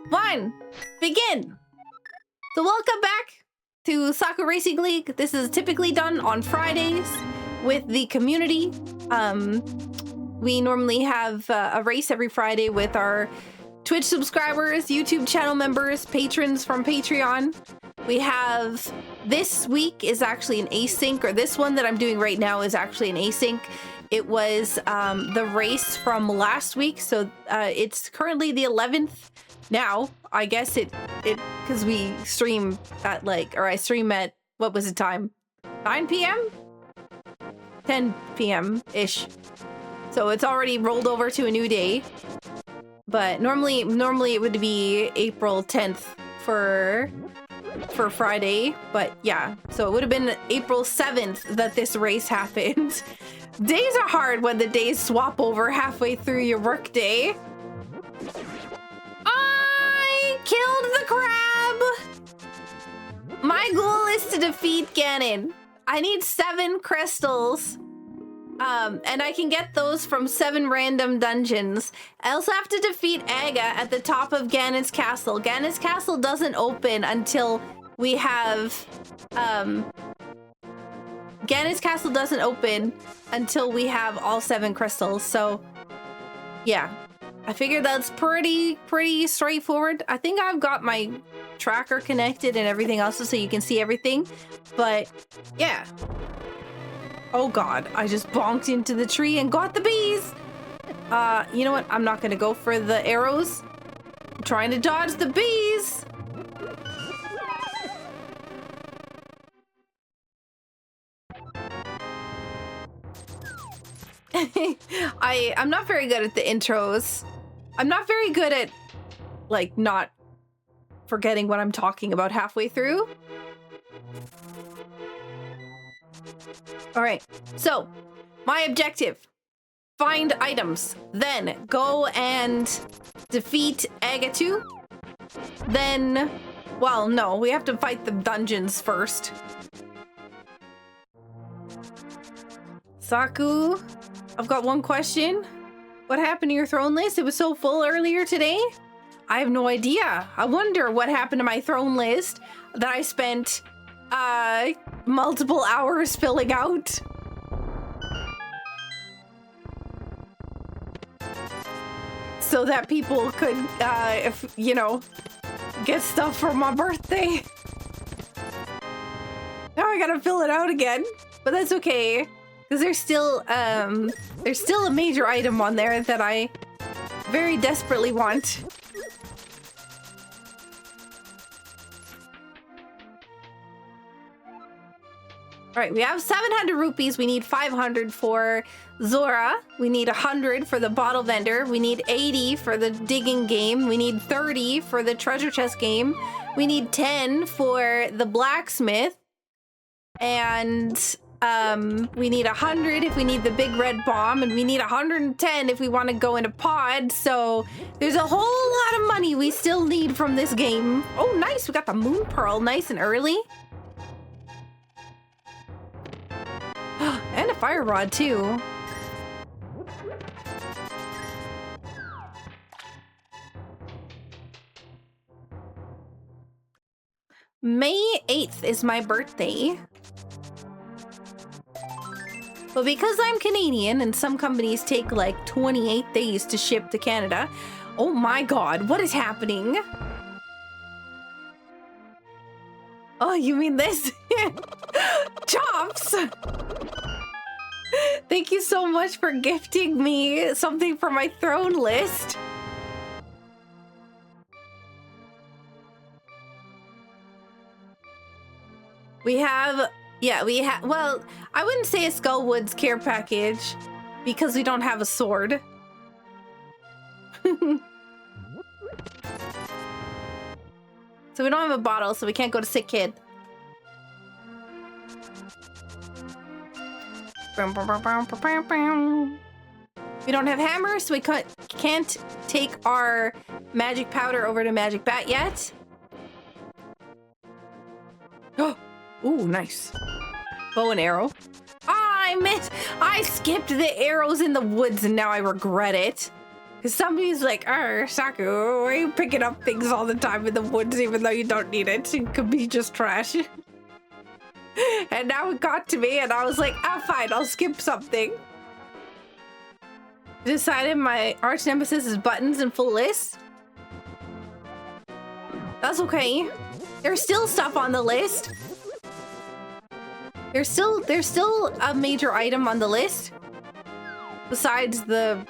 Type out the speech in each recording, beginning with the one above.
1, begin! So welcome back to Saku Racing League. This is typically done on Fridays with the community. We normally have a race every Friday with our Twitch subscribers, YouTube channel members, patrons from Patreon. We have, this week is actually an async, or this one that I'm doing right now is actually an async. It was the race from last week, so it's currently the 11th now. I guess it because we stream at I stream at, what was the time? 9 p.m? 10 p.m.-ish. So it's already rolled over to a new day. But normally it would be April 10th for Friday, but yeah, so it would have been April 7th that this race happened. Days are hard when the days swap over halfway through your work day. I killed the crab! My goal is to defeat Ganon. I need 7 crystals. And I can get those from 7 random dungeons. I also have to defeat Aga at the top of Ganon's castle. Ganon's castle doesn't open until we have, Ganon's castle doesn't open until we have all 7 crystals. So, yeah. I figured that's pretty straightforward. I think I've got my tracker connected and everything else so you can see everything. But, yeah. Oh god, I just bonked into the tree and got the bees! You know what? I'm not gonna go for the arrows. I'm trying to dodge the bees! I'm not very good at the intros. I'm not very good at, not forgetting what I'm talking about halfway through. All right, so my objective, find items, then go and defeat Agatu. Then, well, no, we have to fight the dungeons first. Saku, I've got one question. What happened to your throne list? It was so full earlier today. I have no idea. I wonder what happened to my throne list that I spent multiple hours filling out. So that people could, if, you know, get stuff for my birthday. Now I gotta fill it out again, but that's okay. Because there's still a major item on there that I very desperately want. All right, we have 700 rupees. We need 500 for Zora. We need 100 for the bottle vendor. We need 80 for the digging game. We need 30 for the treasure chest game. We need 10 for the blacksmith. And we need 100 if we need the big red bomb. And we need 110 if we want to go in a pod. So there's a whole lot of money we still need from this game. Oh, nice. We got the moon pearl nice and early. And a fire rod, too. May 8th is my birthday. But because I'm Canadian and some companies take like 28 days to ship to Canada, oh my god, what is happening? Oh, you mean this? Chops! Thank you so much for gifting me something for my throne list. We have, well, I wouldn't say a Skullwoods care package because we don't have a sword. So we don't have a bottle, so we can't go to Sick Kid. We don't have hammers, so we can't take our magic powder over to Magic Bat yet. Oh, ooh, nice. Bow and arrow. Ah, I skipped the arrows in the woods and now I regret it. Because somebody's like, Saku, why are you picking up things all the time in the woods even though you don't need it? It could be just trash. And now it got to me and I was like, fine, I'll skip something. Decided my arch nemesis is buttons and full list. That's okay. There's still stuff on the list. There's still a major item on the list. Besides the,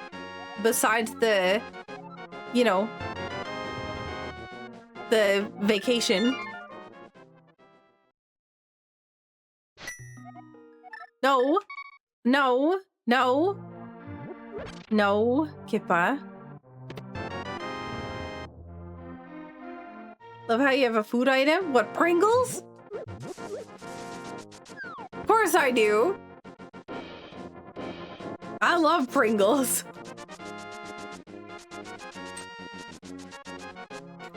you know, the vacation. No, no, no, no, Kippa. Love how you have a food item. What, Pringles? Of course I do. I love Pringles.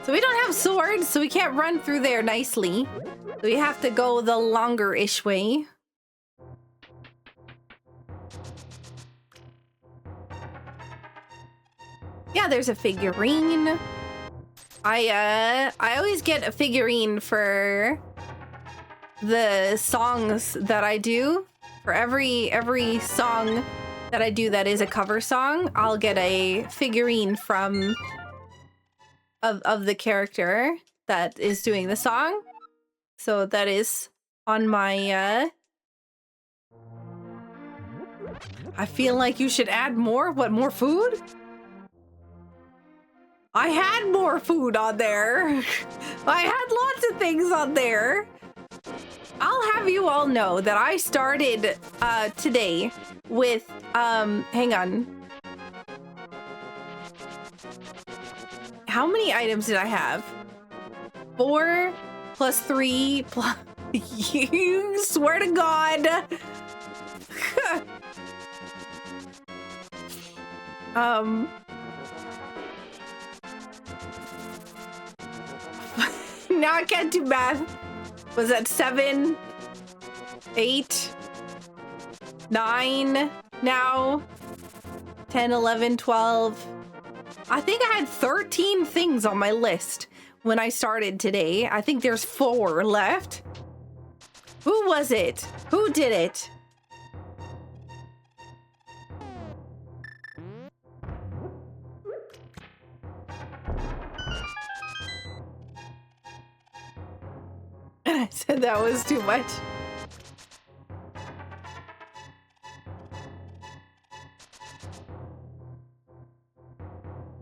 So we don't have swords, so we can't run through there nicely. So we have to go the longer-ish way. Yeah, there's a figurine. I always get a figurine for the songs that I do. For every song that I do that is a cover song, I'll get a figurine from of the character that is doing the song. So that is on my I feel like you should add more. What, more food? I had more food on there. I had lots of things on there. I'll have you all know that I started today with hang on. How many items did I have? 4 plus 3 plus you swear to God. Now I can't do math. Was that 7, 8, 9 now? 10, 11, 12. I think I had 13 things on my list when I started today. I think there's 4 left. Who was it? Who did it? I said that was too much.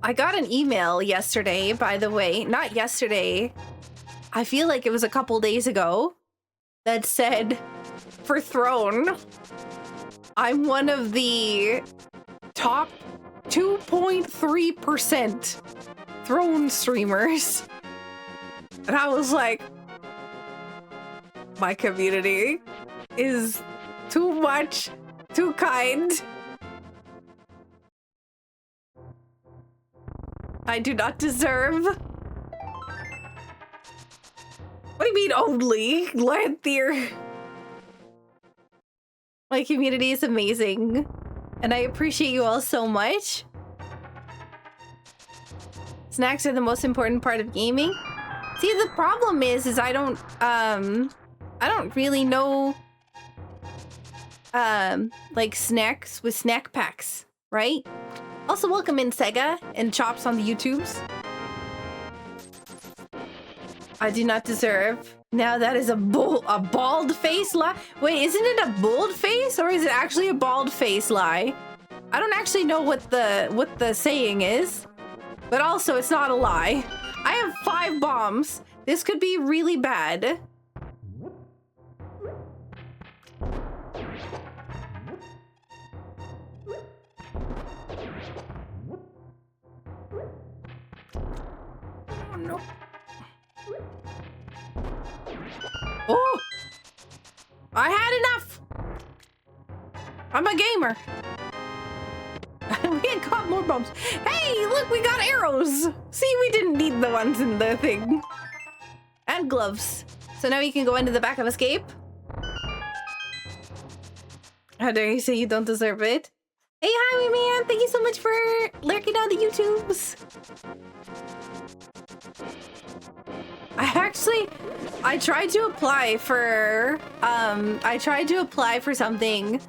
I got an email yesterday, by the way. Not yesterday. I feel like it was a couple days ago. That said, for Throne, I'm one of the top 2.3% Throne streamers. And I was like, my community is too much, too kind. I do not deserve. What do you mean only? Lanthier. My community is amazing. And I appreciate you all so much. Snacks are the most important part of gaming. See, the problem is I don't really know, like snacks with snack packs, right? Also, welcome in Sega and Chops on the YouTubes. I do not deserve. Now that is a bald face lie. Wait, isn't it a bold face or is it actually a bald face lie? I don't actually know what the saying is, but also it's not a lie. I have 5 bombs. This could be really bad. Oh no. Oh! I had enough! I'm a gamer. We had got more bombs. Hey, look, we got arrows. See, we didn't need the ones in the thing. And gloves. So now you can go into the back of Escape. How dare you say you don't deserve it? Hey, Highway Man! Thank you so much for lurking on the YouTubes. I tried to apply for something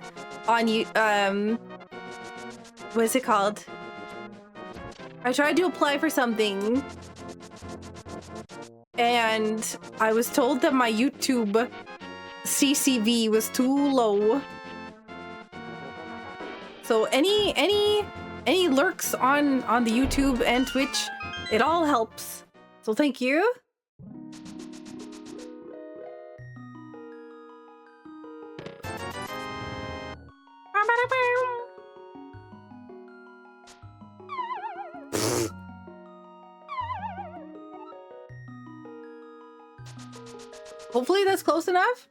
on you. What is it called? I tried to apply for something, and I was told that my YouTube CCV was too low. So any lurks on the YouTube and Twitch, it all helps. So thank you. Hopefully that's close enough.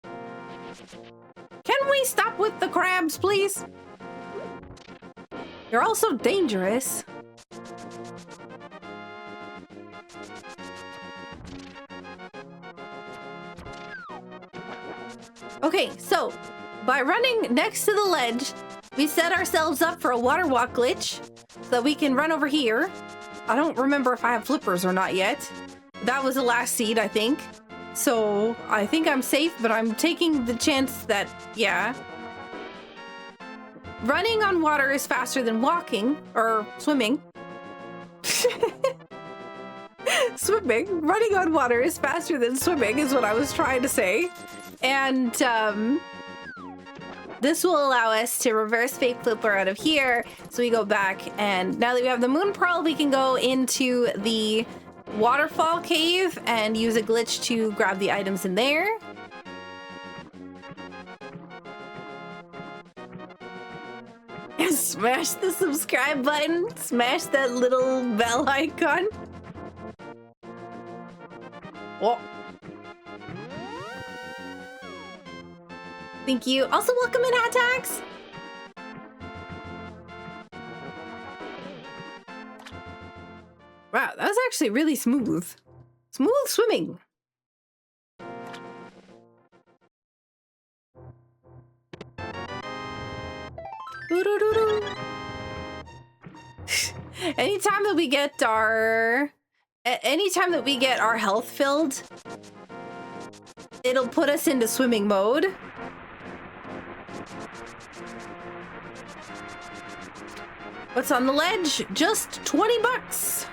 Can we stop with the crabs, please? You're all so dangerous. Okay, so by running next to the ledge, we set ourselves up for a water walk glitch so that we can run over here. I don't remember if I have flippers or not yet. That was the last seed, I think. So I think I'm safe, but I'm taking the chance that, yeah. Running on water is faster than walking, or swimming. Swimming. Running on water is faster than swimming is what I was trying to say. And this will allow us to reverse fake flipper out of here. So we go back, and now that we have the moon pearl, we can go into the waterfall cave and use a glitch to grab the items in there. Smash the subscribe button. Smash that little bell icon. Oh. Thank you. Also, welcome in, Attacks. Wow, that was actually really smooth. Smooth swimming. Anytime that we get our health filled, it'll put us into swimming mode. What's on the ledge? Just 20 bucks.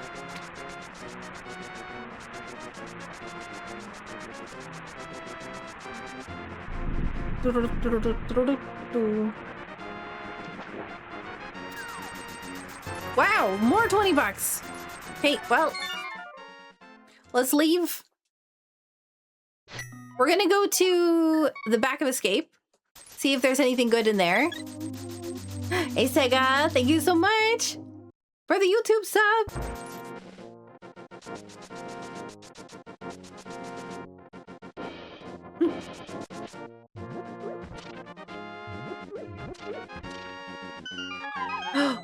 Wow, more 20 bucks. Hey, well, let's leave. We're gonna go to the back of Escape, see if there's anything good in there. Hey, Sega, thank you so much for the YouTube sub.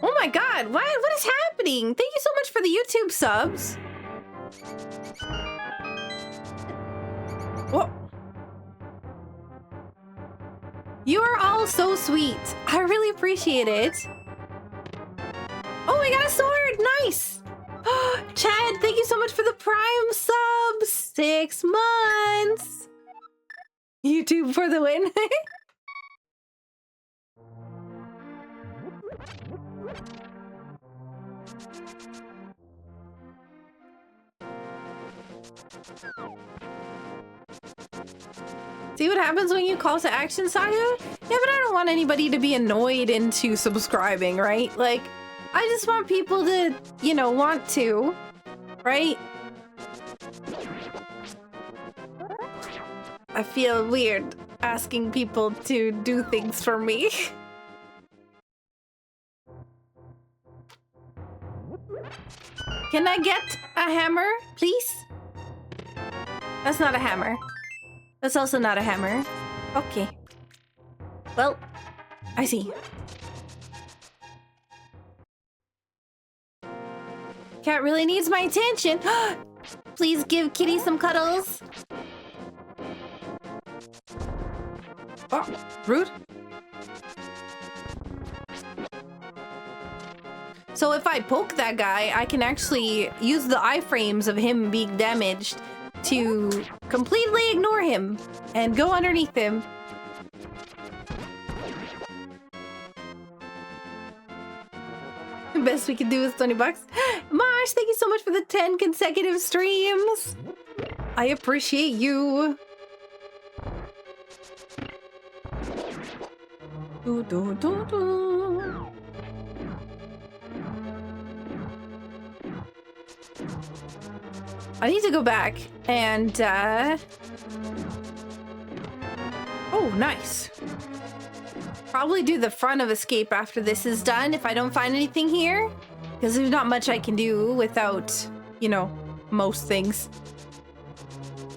Oh my god, what is happening? Thank you so much for the YouTube subs. Whoa. You are all so sweet. I really appreciate it. Oh, we got a sword. Nice. Chad, thank you so much for the Prime subs. 6 months. YouTube for the win. See what happens when you call to action, Saku? Yeah, but I don't want anybody to be annoyed into subscribing, right? Like, I just want people to, you know, want to, right? I feel weird asking people to do things for me. Can I get a hammer, please? That's not a hammer. That's also not a hammer. Okay. Well, I see. Cat really needs my attention. Please give Kitty some cuddles. Oh, rude. So if I poke that guy, I can actually use the iframes of him being damaged to completely ignore him and go underneath him. The best we can do is 20 bucks. Mosh, thank you so much for the 10 consecutive streams. I appreciate you. Do, do, do, do. I need to go back and, oh, nice. Probably do the front of escape after this is done if I don't find anything here. Because there's not much I can do without, you know, most things.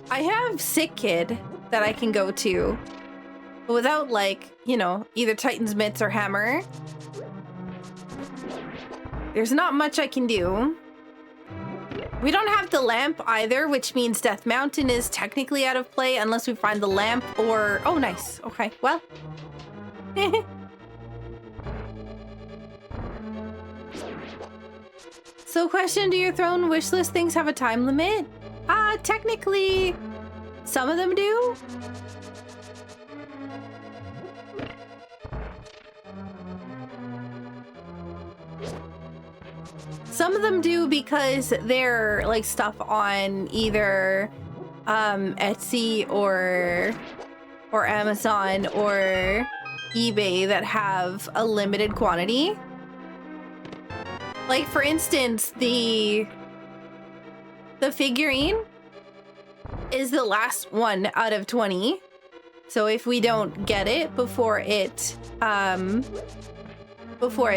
I have Sick Kid that I can go to. But without, like, you know, either Titan's Mitts or Hammer. There's not much I can do. We don't have the lamp either, which means Death Mountain is technically out of play unless we find the lamp or... Oh, nice. Okay, well. So question, do your throne wishlist things have a time limit? Technically, some of them do. Some of them do because they're like stuff on either Etsy or Amazon or eBay that have a limited quantity. Like for instance, the figurine is the last one out of 20. So if we don't get it before it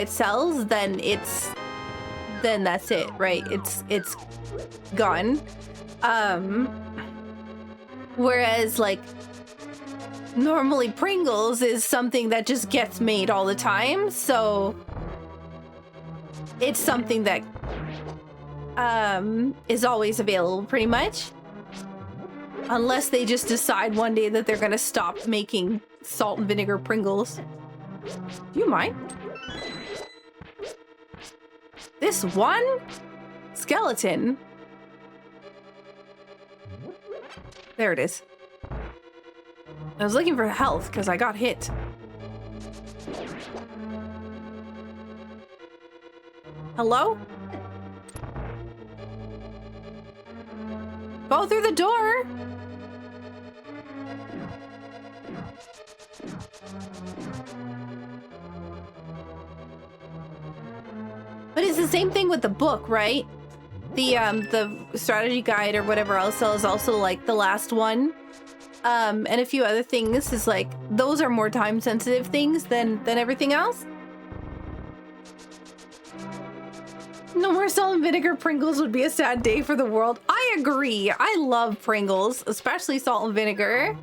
sells, then that's it, right? It's gone. Whereas like normally Pringles is something that just gets made all the time, so it's something that is always available pretty much. Unless they just decide one day that they're gonna stop making salt and vinegar Pringles. Do you mind? This one skeleton. There it is. I was looking for health because I got hit. Hello? Go through the door. But it's the same thing with the book, right? The strategy guide or whatever else is also like the last one. And a few other things is like, those are more time sensitive things than everything else. No more salt and vinegar Pringles would be a sad day for the world. I agree. I love Pringles, especially salt and vinegar.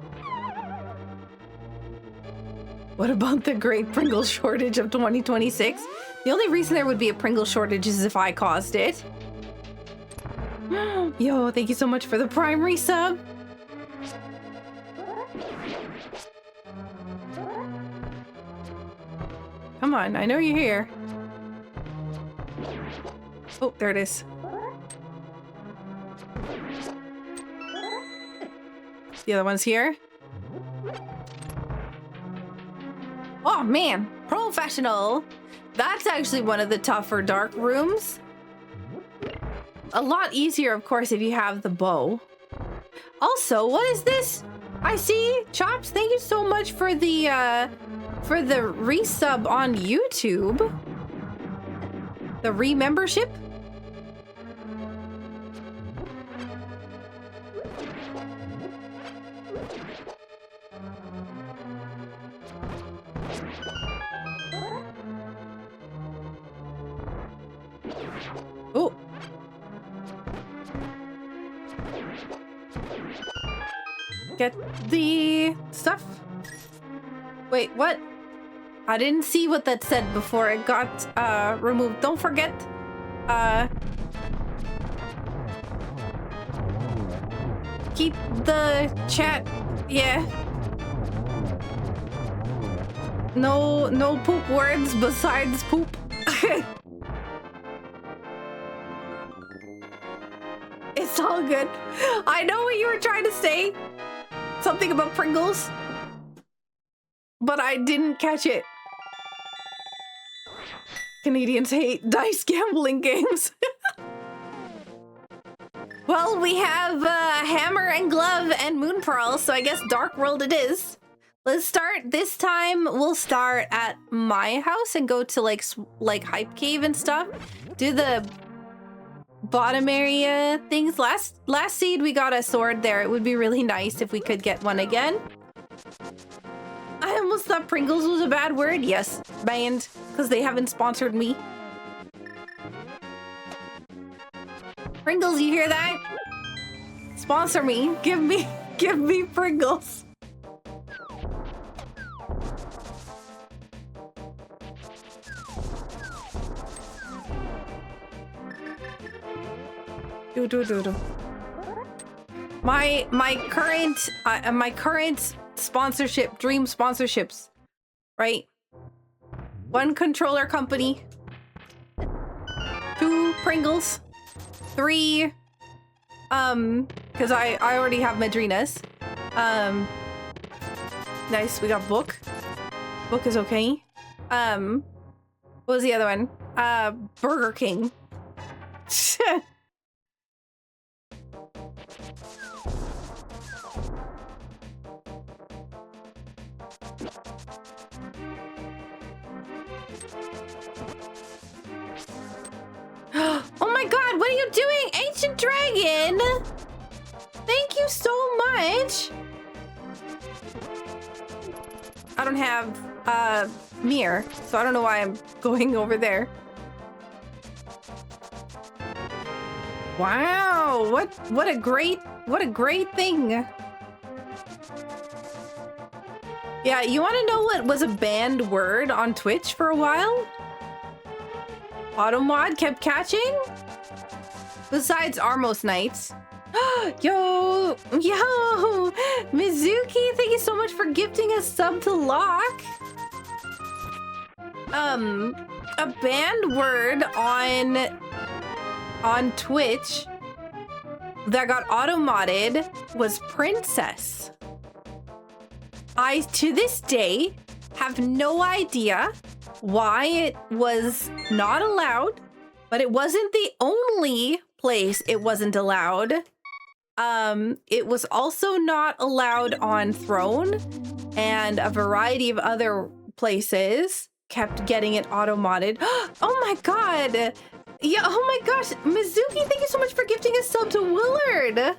What about the great Pringles shortage of 2026? The only reason there would be a Pringles shortage is if I caused it. Yo, thank you so much for the Prime resub. Come on, I know you're here. Oh, there it is. The other one's here. Oh man, professional. That's actually one of the tougher dark rooms. A lot easier, of course, if you have the bow. Also, what is this? I see. Chops, thank you so much for the resub on YouTube. The re-membership. Oh. Get the stuff. Wait, what? I didn't see what that said before it got removed. Don't forget. Keep the chat. Yeah. No poop words besides poop. It's all good. I know what you were trying to say. Something about Pringles. But I didn't catch it. Canadians hate dice gambling games. Well, we have Hammer and Glove and Moon Pearl, so I guess Dark World it is. Let's start. This time we'll start at my house and go to like Hype Cave and stuff. Do the bottom area things. Last seed we got a sword there. It would be really nice if we could get one again. I almost thought Pringles was a bad word. Yes, banned, because they haven't sponsored me. Pringles, you hear that? Sponsor me. Give me Pringles. Do. My current sponsorship, dream sponsorships, right? 1 controller company, 2 Pringles, 3 because I already have Madrinas. Nice, we got book is okay. What was the other one? Burger King. Oh my god, what are you doing? Ancient Dragon! Thank you so much! I don't have mirror, so I don't know why I'm going over there. Wow, what a great thing. Yeah, you want to know what was a banned word on Twitch for a while? Automod kept catching? Besides Armos Knights. Yo! Mizuki, thank you so much for gifting a sub to Locke. A banned word on Twitch that got auto-modded was princess. I, to this day, have no idea why it was not allowed, but it wasn't the only place it wasn't allowed. It was also not allowed on Throne, and a variety of other places kept getting it auto-modded. Oh my god! Yeah, oh my gosh! Mizuki, thank you so much for gifting a sub to Willard!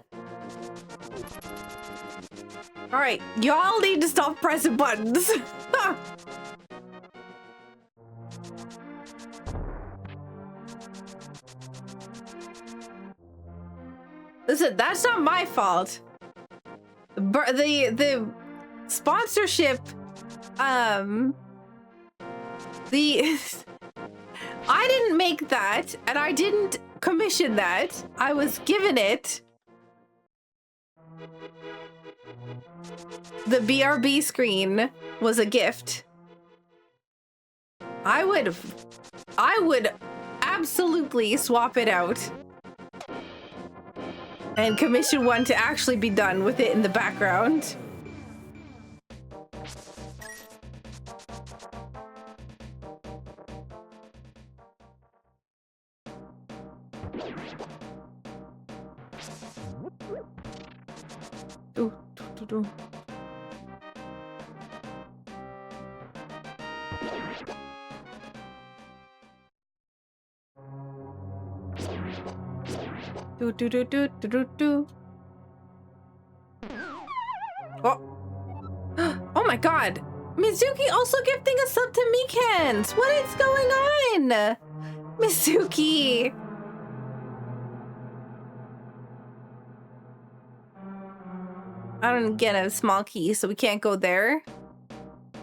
Alright, y'all need to stop pressing buttons. Listen, that's not my fault. The sponsorship, I didn't make that, and I didn't commission that. I was given it. The BRB screen was a gift. I would absolutely swap it out and commission one to actually be done with it in the background. Do. Oh. Oh my god. Mizuki also gifting a sub to Mikans. What is going on? Mizuki. I don't get a small key, so we can't go there.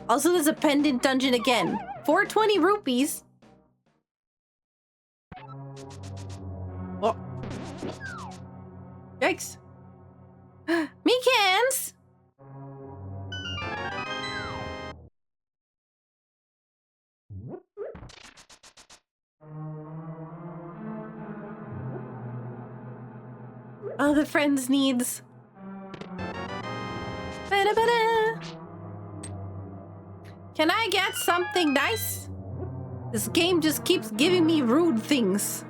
Also, there's a pendant dungeon again. 420 rupees. Oh. Yikes. Mikans! Other friends' needs. Ba-da-ba-da. Can I get something nice? This game just keeps giving me rude things.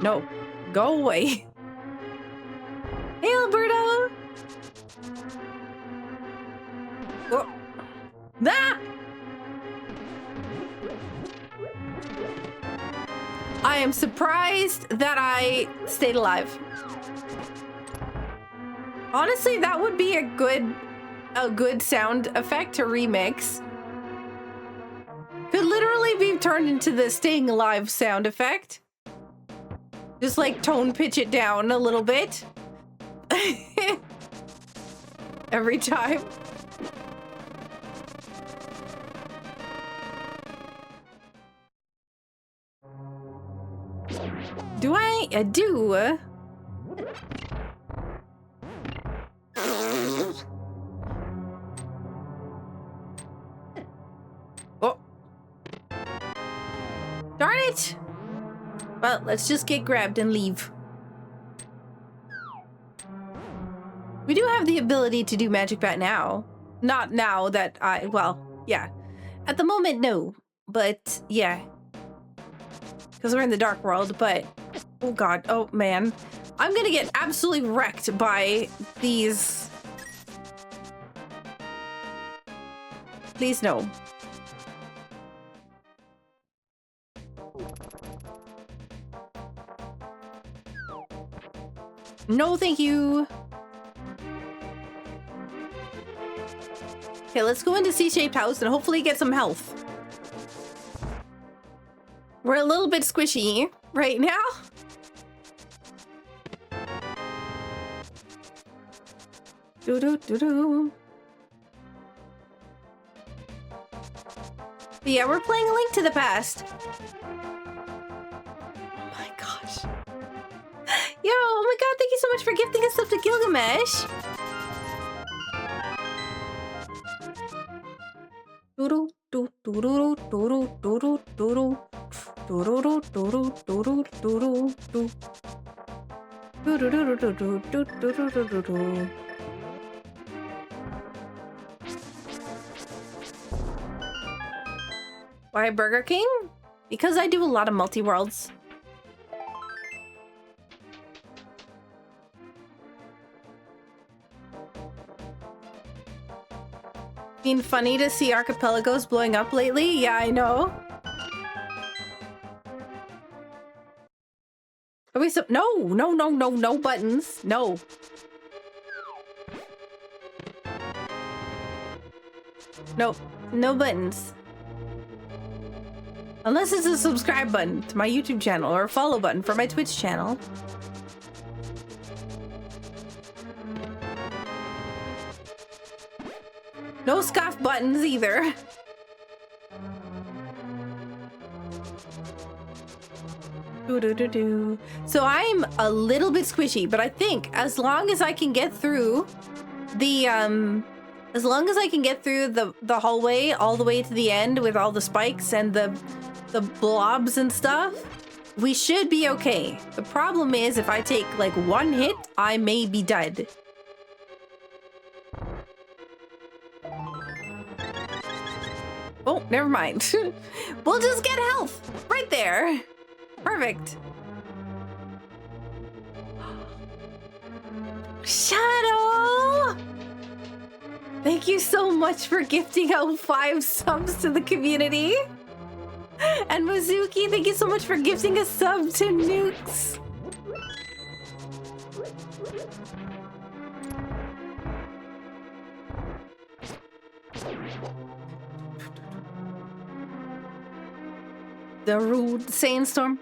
No, go away. Hey, Alberto. Oh. Ah! I am surprised that I stayed alive. Honestly, that would be a good sound effect to remix. Could literally be turned into the staying alive sound effect. Just like tone pitch it down a little bit. Every time. Do I? I do. Oh. Darn it! Well, let's just get grabbed and leave. We do have the ability to do Magic Bat now. Not now that well, yeah. At the moment, no. But, yeah. Because we're in the dark world, but... Oh god, oh man. I'm gonna get absolutely wrecked by these... Please no. No, thank you. Okay, let's go into C-shaped house and hopefully get some health. We're a little bit squishy right now. Do-do-do-do. But yeah, we're playing A Link to the Past. Oh my gosh. Yo, oh my god, thank you so much for gifting us stuff to Gilgamesh. Doodle, doodle, doodle, doodle, doodle, doodle, doodle, doodle, doodle, doodle, doodle. Why Burger King? Because I do a lot of multi-worlds. Been funny to see archipelagos blowing up lately? Yeah, I know. Are we no buttons. No. Nope, no buttons. Unless it's a subscribe button to my YouTube channel or a follow button for my Twitch channel. No scoff buttons either. So I'm a little bit squishy, but I think as long as I can get through the the hallway all the way to the end with all the spikes and the blobs and stuff, we should be okay. The problem is if I take like one hit, I may be dead. Oh, never mind. We'll just get health right there. Perfect. Shadow! Thank you so much for gifting out 5 subs to the community. And Mizuki, thank you so much for gifting a sub to Nukes. The rude sandstorm.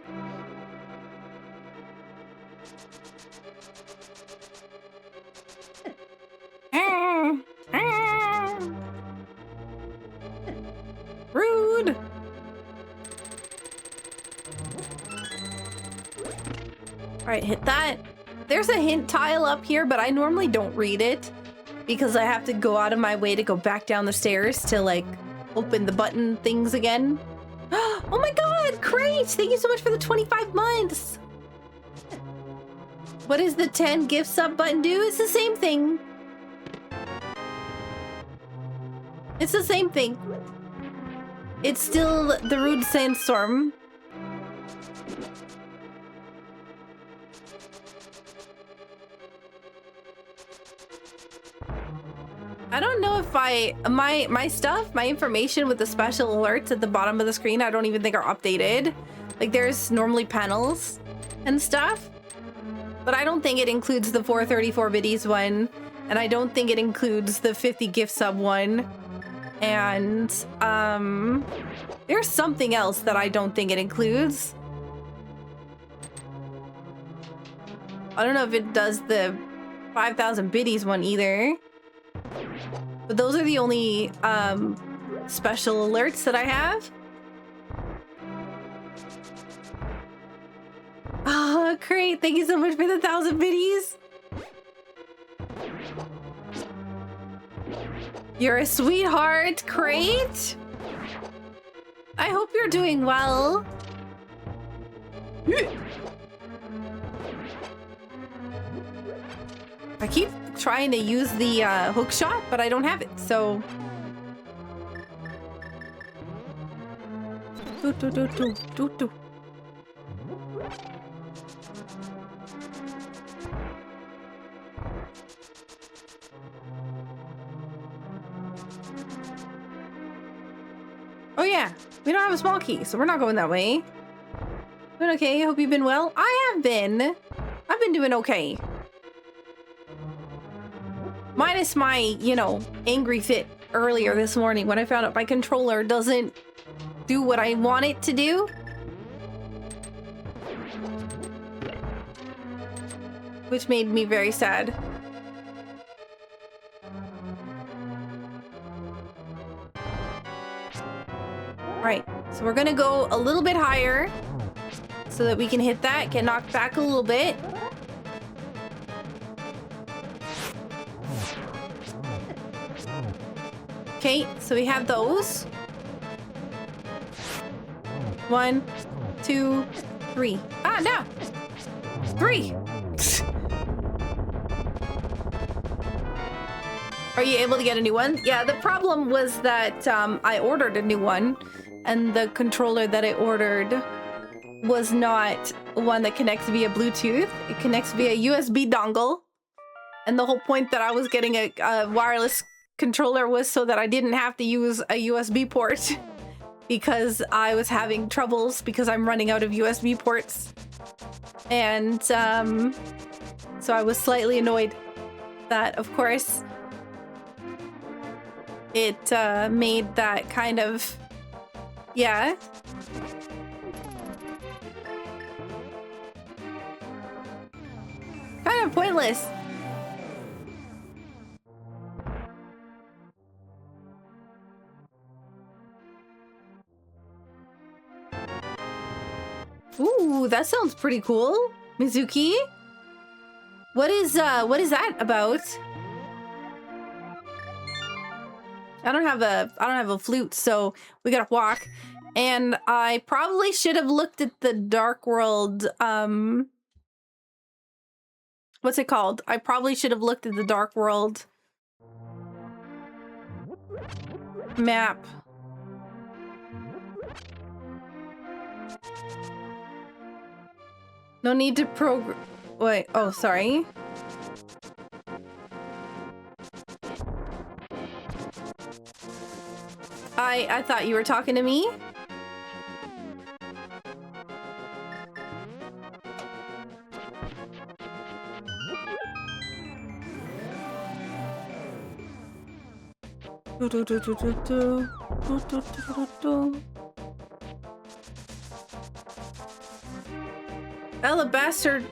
Rude. All right, hit that. There's a hint tile up here, but I normally don't read it because I have to go out of my way to go back down the stairs to like open the button things again. Oh my god, great! Thank you so much for the 25 months! What does the 10 gift sub button do? It's the same thing. It's the same thing. It's still the rude sandstorm. I don't know if my stuff, my information with the special alerts at the bottom of the screen, I don't even think are updated. Like there's normally panels and stuff, but I don't think it includes the 434 biddies one, and I don't think it includes the 50 gift sub one. And there's something else that I don't think it includes. I don't know if it does the 5,000 biddies one either. But those are the only special alerts that I have. Oh, great. Thank you so much for the 1,000 biddies. You're a sweetheart. Great. I hope you're doing well. I keep trying to use the hook shot, but I don't have it, so... Do. Oh yeah, we don't have a small key, so we're not going that way. Doing okay, hope you've been well. I have been. I've been doing okay. Minus my, you know, angry fit earlier this morning when I found out my controller doesn't do what I want it to do. Which made me very sad. Right, so we're gonna go a little bit higher so that we can hit that, get knocked back a little bit. Okay, so we have those. 1, 2, 3. Ah, no! 3! Are you able to get a new one? Yeah, the problem was that I ordered a new one, and the controller that I ordered was not one that connects via Bluetooth. It connects via USB dongle. And the whole point that I was getting a wireless controller was so that I didn't have to use a USB port because I was having troubles because I'm running out of USB ports. And so I was slightly annoyed that, of course, it made that kind of, yeah. Kind of pointless. Ooh, that sounds pretty cool. Mizuki? What is that about? I don't have a flute, so we gotta walk. And I probably should have looked at the Dark World, what's it called? I probably should have looked at the Dark World map. No need to wait, oh, sorry. I thought you were talking to me. Alabaster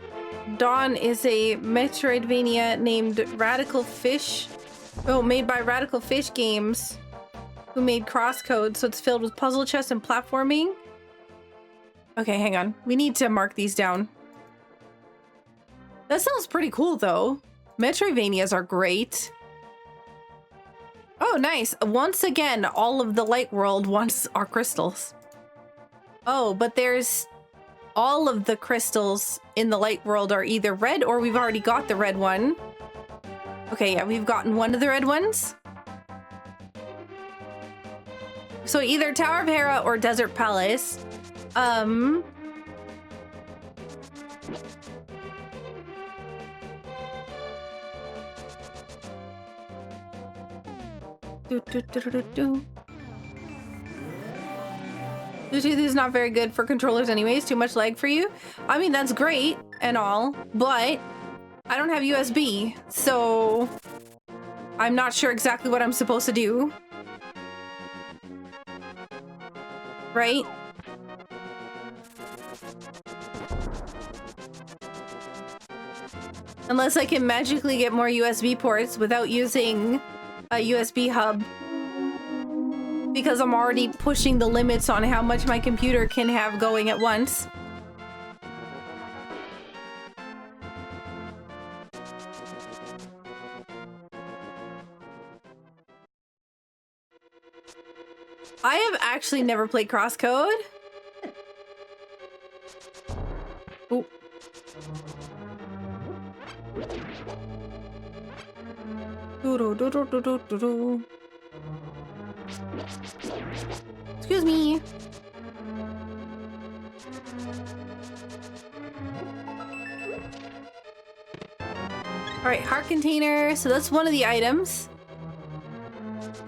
Dawn is a Metroidvania named Radical Fish. Oh, made by Radical Fish Games, who made Crosscode, so it's filled with puzzle chests and platforming. Okay, hang on. We need to mark these down. That sounds pretty cool, though. Metroidvanias are great. Oh, nice. Once again, all of the light world wants our crystals. Oh, but there's all of the crystals in the light world are either red or we've already got the red one. Okay, yeah, we've gotten one of the red ones. So either Tower of Hera or Desert Palace. Bluetooth is not very good for controllers anyways. Too much lag for you. I mean, that's great and all, but I don't have USB, so I'm not sure exactly what I'm supposed to do. Right? Unless I can magically get more USB ports without using a USB hub. Because I'm already pushing the limits on how much my computer can have going at once. I have actually never played Crosscode. Oh. Excuse me. All right, heart container. So that's one of the items.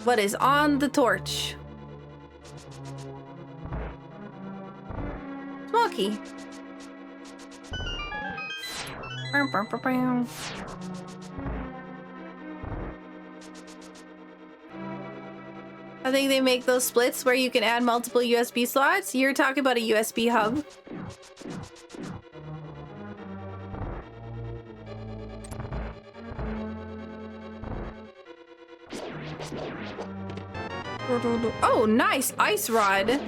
What is on the torch? Smoky. I think they make those splits where you can add multiple USB slots. You're talking about a USB hub. Oh, nice! Ice rod!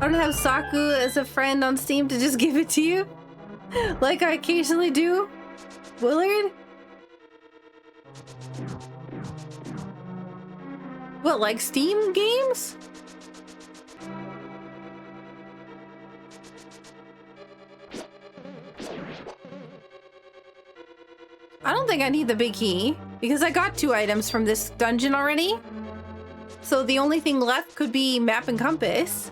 I don't have Saku as a friend on Steam to just give it to you, like I occasionally do. Willard? What, like Steam games? I don't think I need the big key, because I got 2 items from this dungeon already. So the only thing left could be map and compass.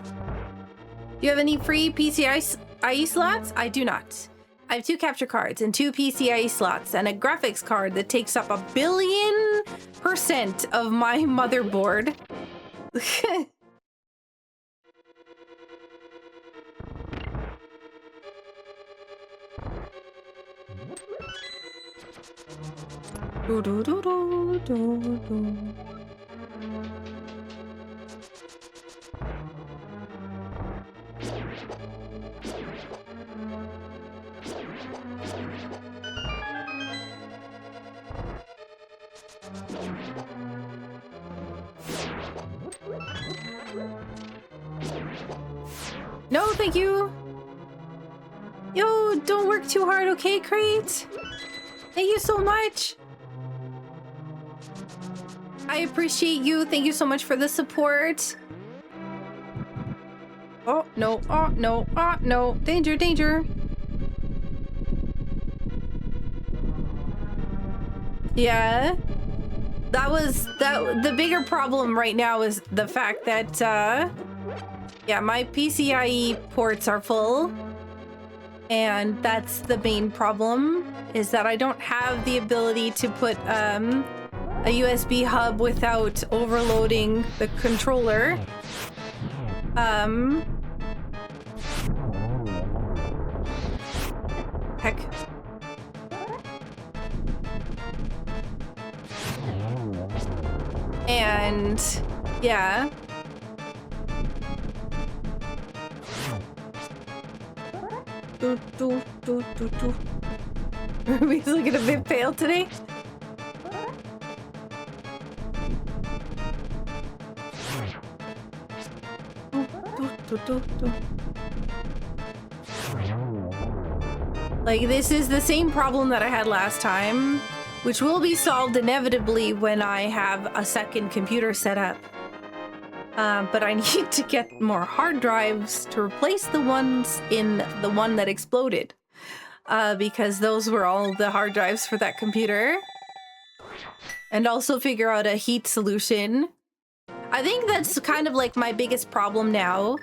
Do you have any free PCIe slots? I do not. I have 2 capture cards and 2 PCIe slots and a graphics card that takes up 1 billion% of my motherboard. No, thank you. Yo, don't work too hard, okay, Crate? Thank you so much. I appreciate you. Thank you so much for the support. Oh, no. Oh, no. Oh, no. Danger, danger. Yeah. The bigger problem right now is the fact that, yeah, my PCIe ports are full. And that's the main problem, is that I don't have the ability to put, a USB hub without overloading the controller. Heck. And yeah. Ruby's looking a bit pale today. Like, this is the same problem that I had last time, which will be solved inevitably when I have a second computer set up. But I need to get more hard drives to replace the ones in the one that exploded. Because those were all the hard drives for that computer. And also figure out a heat solution. I think that's kind of like my biggest problem now.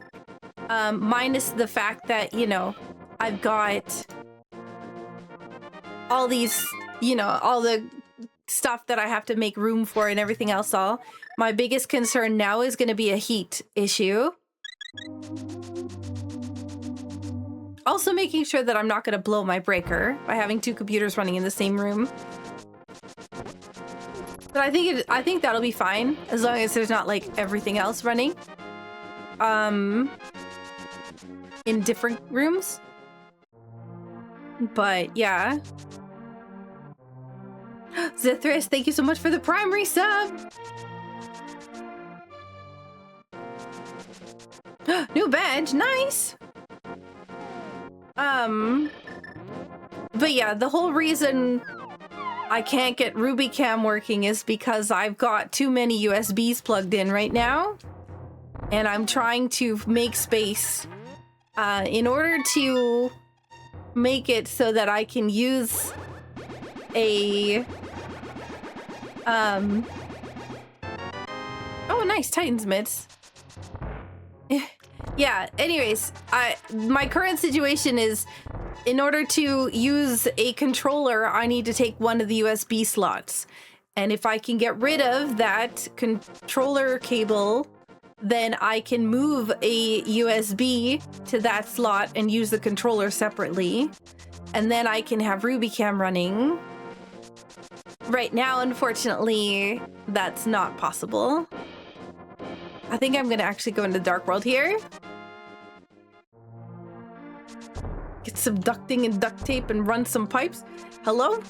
Minus the fact that, you know, I've got all these, you know, all the stuff that I have to make room for and everything else all. My biggest concern now is going to be a heat issue. Also making sure that I'm not going to blow my breaker by having two computers running in the same room. But I think that'll be fine as long as there's not like everything else running. In different rooms. But yeah. Zithris, thank you so much for the primary sub. New badge, nice. But yeah, the whole reason I can't get RubyCam working is because I've got too many USBs plugged in right now. And I'm trying to make space in order to make it so that I can use a oh nice Titans mitts. Yeah, anyways, my current situation is in order to use a controller, I need to take one of the USB slots. And if I can get rid of that controller cable, then I can move a USB to that slot and use the controller separately. And then I can have RubyCam running. Right now, unfortunately, that's not possible. I think I'm gonna actually go into the dark world here. Get some ducting and duct tape and run some pipes. Hello?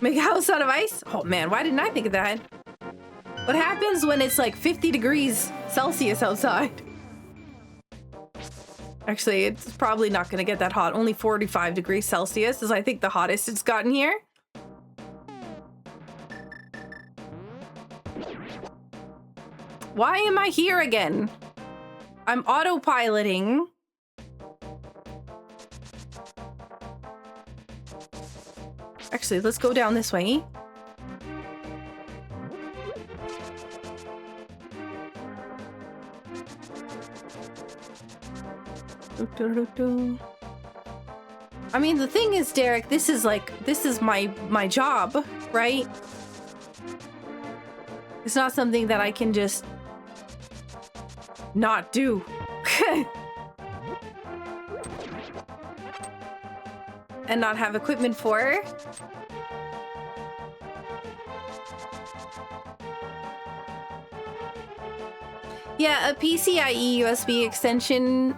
Make a house out of ice? Oh man, why didn't I think of that? What happens when it's like 50 degrees Celsius outside? Actually, it's probably not gonna get that hot. Only 45 degrees Celsius is I think the hottest it's gotten here. Why am I here again? I'm autopiloting. Actually, let's go down this way. I mean, the thing is, Derek, this is my job, right? It's not something that I can just not do. And not have equipment for. Yeah, a PCIe USB extension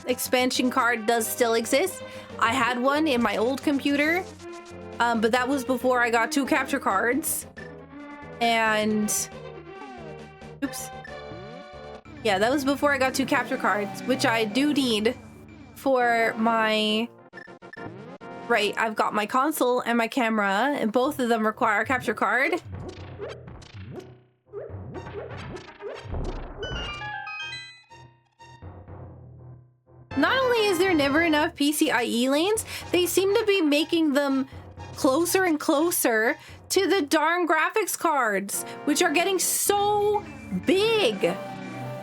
expansion card does still exist. I had one in my old computer, but that was before I got two capture cards. And oops. Yeah, that was before I got two capture cards, which I do need for my... Right, I've got my console and my camera, and both of them require a capture card. Not only is there never enough PCIe lanes, they seem to be making them closer and closer to the darn graphics cards, which are getting so big.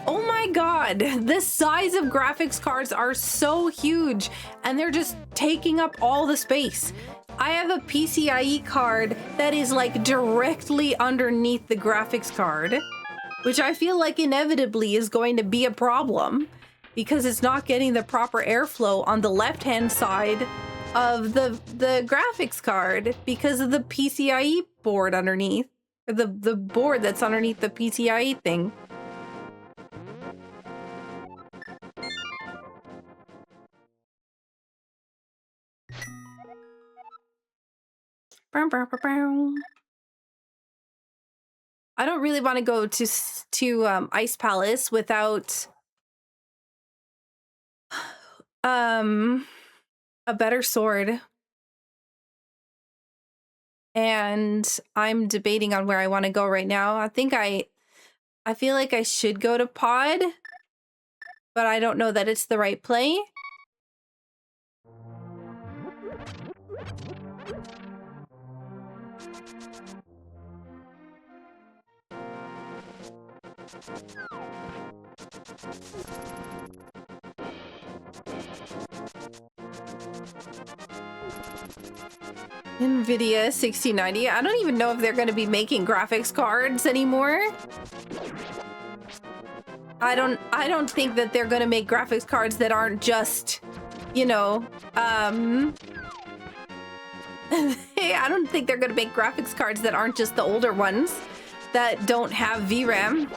Oh my god, the size of graphics cards are so huge and they're just taking up all the space. I have a PCIe card that is like directly underneath the graphics card, which I feel like inevitably is going to be a problem because it's not getting the proper airflow on the left-hand side of the graphics card because of the PCIe board underneath, or the board that's underneath the PCIe thing. I don't really want to go to Ice Palace without a better sword. And I'm debating on where I want to go right now. I think I feel like I should go to pod, but I don't know that it's the right play. NVIDIA 6090. I don't even know if they're going to be making graphics cards anymore. I don't think that they're going to make graphics cards that aren't just, you know, I don't think they're going to make graphics cards that aren't just the older ones that don't have VRAM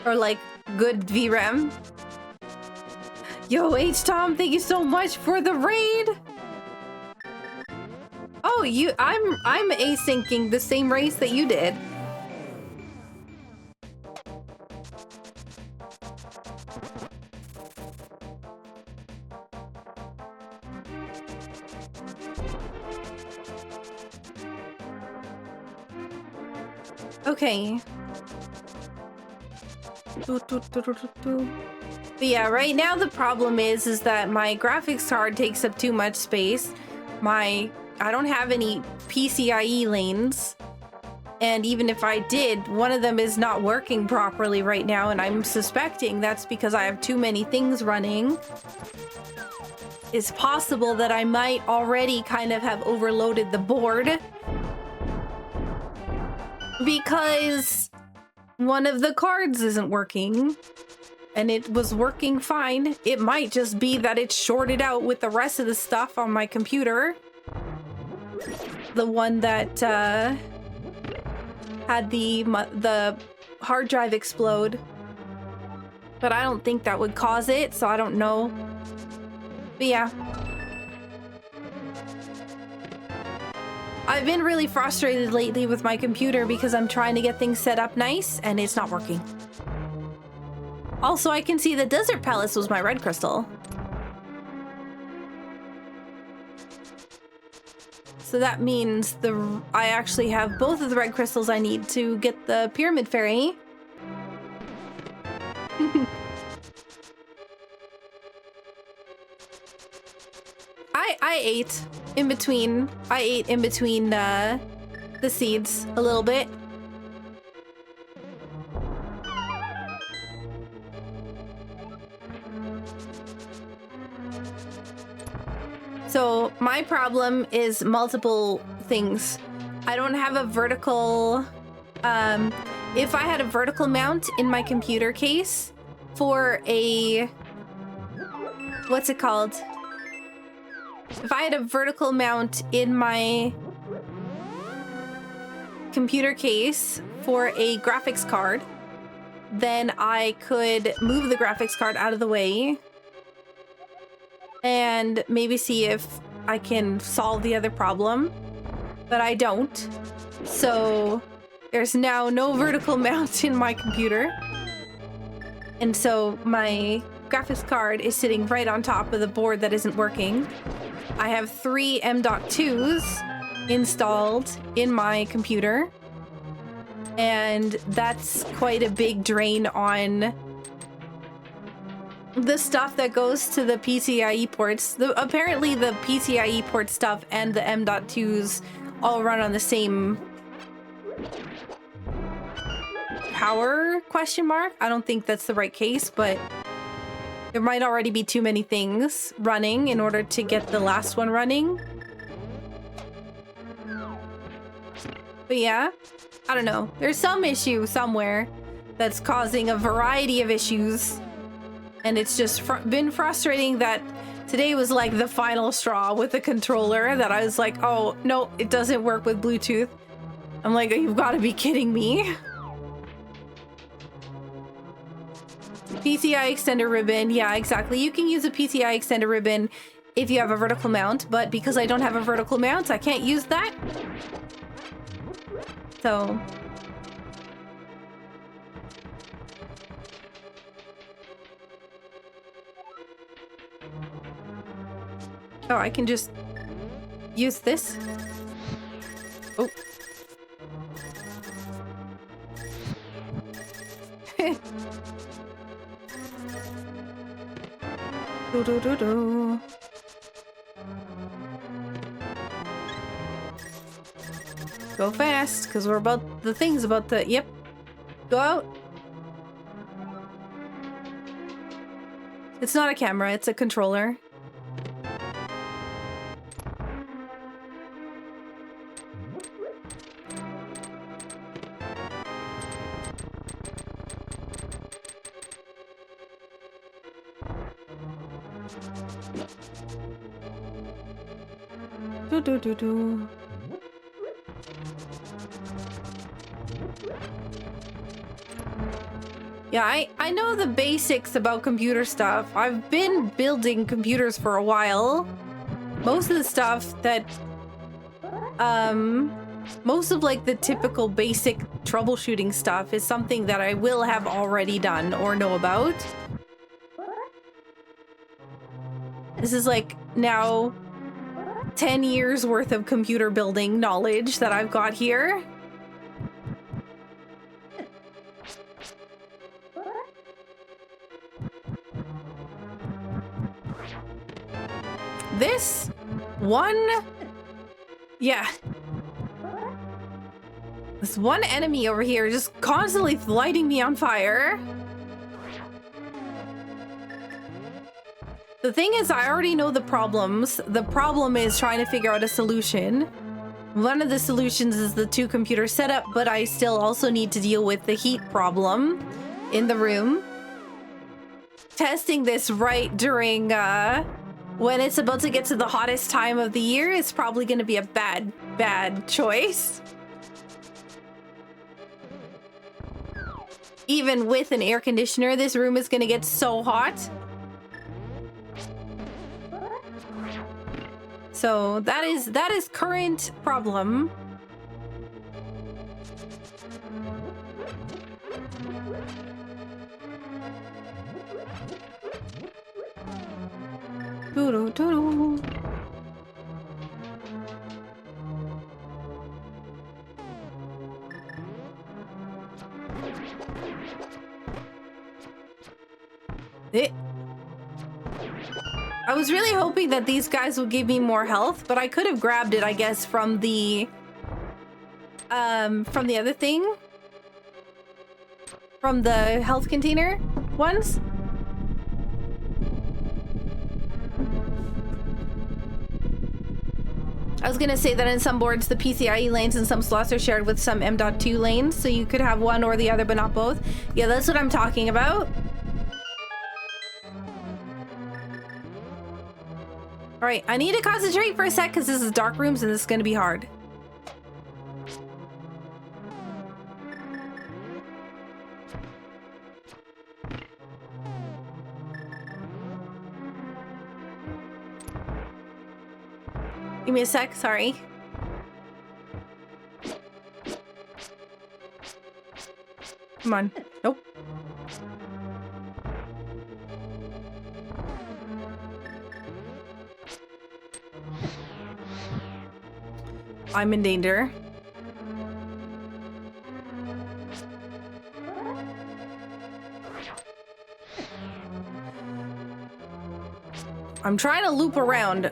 or like good VRAM. Yo, H-Tom, thank you so much for the raid. Oh, I'm asyncing the same race that you did. Okay. But yeah, right now the problem is that my graphics card takes up too much space. I don't have any PCIe lanes. And even if I did, one of them is not working properly right now, and I'm suspecting that's because I have too many things running. It's possible that I might already kind of have overloaded the board because one of the cards isn't working. And it was working fine. It might just be that it's shorted out with the rest of the stuff on my computer. The one that had the hard drive explode. But I don't think that would cause it, so I don't know. But yeah. I've been really frustrated lately with my computer because I'm trying to get things set up nice and it's not working. Also, I can see the Desert Palace was my red crystal. So that means I actually have both of the red crystals I need to get the Pyramid Fairy. I ate in between. I ate in between the seeds a little bit. So my problem is multiple things. I don't have a vertical, if I had a vertical mount in my computer case for a, what's it called? If I had a vertical mount in my computer case for a graphics card, then I could move the graphics card out of the way and maybe see if I can solve the other problem, but I don't. So there's now no vertical mount in my computer. And so my graphics card is sitting right on top of the board that isn't working. I have 3 M.2s installed in my computer, and that's quite a big drain on the stuff that goes to the PCIe ports. Apparently the PCIe port stuff and the M.2s all run on the same power question mark. I don't think that's the right case, but there might already be too many things running in order to get the last one running. But yeah, I don't know. There's some issue somewhere that's causing a variety of issues. And it's just been frustrating that today was like the final straw with the controller, that I was like, oh, no, it doesn't work with Bluetooth. I'm like, you've got to be kidding me. PCI extender ribbon. Yeah, exactly. You can use a PCI extender ribbon if you have a vertical mount, but because I don't have a vertical mount, I can't use that. So Oh, I can just use this. Oh. Do do do do. Go fast, because we're about the things about the. Yep. Go out. It's not a camera, it's a controller. Do do do do. Yeah, I know the basics about computer stuff. I've been building computers for a while. Most of the stuff that, most of like the typical basic troubleshooting stuff is something that I will have already done or know about. This is like now 10 years worth of computer building knowledge that I've got here. This one, yeah. This one enemy over here just constantly lighting me on fire. The thing is, I already know the problems. The problem is trying to figure out a solution. One of the solutions is the 2 computer setup, but I still also need to deal with the heat problem in the room. Testing this right during, when it's about to get to the hottest time of the year is probably going to be a bad choice. Even with an air conditioner, this room is going to get so hot. So that is current problem. Doo doo. I was really hoping that these guys would give me more health, but I could have grabbed it, I guess, from the other thing. From the health container ones. I was gonna say that in some boards, the PCIe lanes and some slots are shared with some M.2 lanes, so you could have one or the other, but not both. Yeah, that's what I'm talking about. All right, I need to concentrate for a sec because this is dark rooms and this is gonna be hard. Give me a sec, sorry. Come on. Nope. I'm in danger. I'm trying to loop around,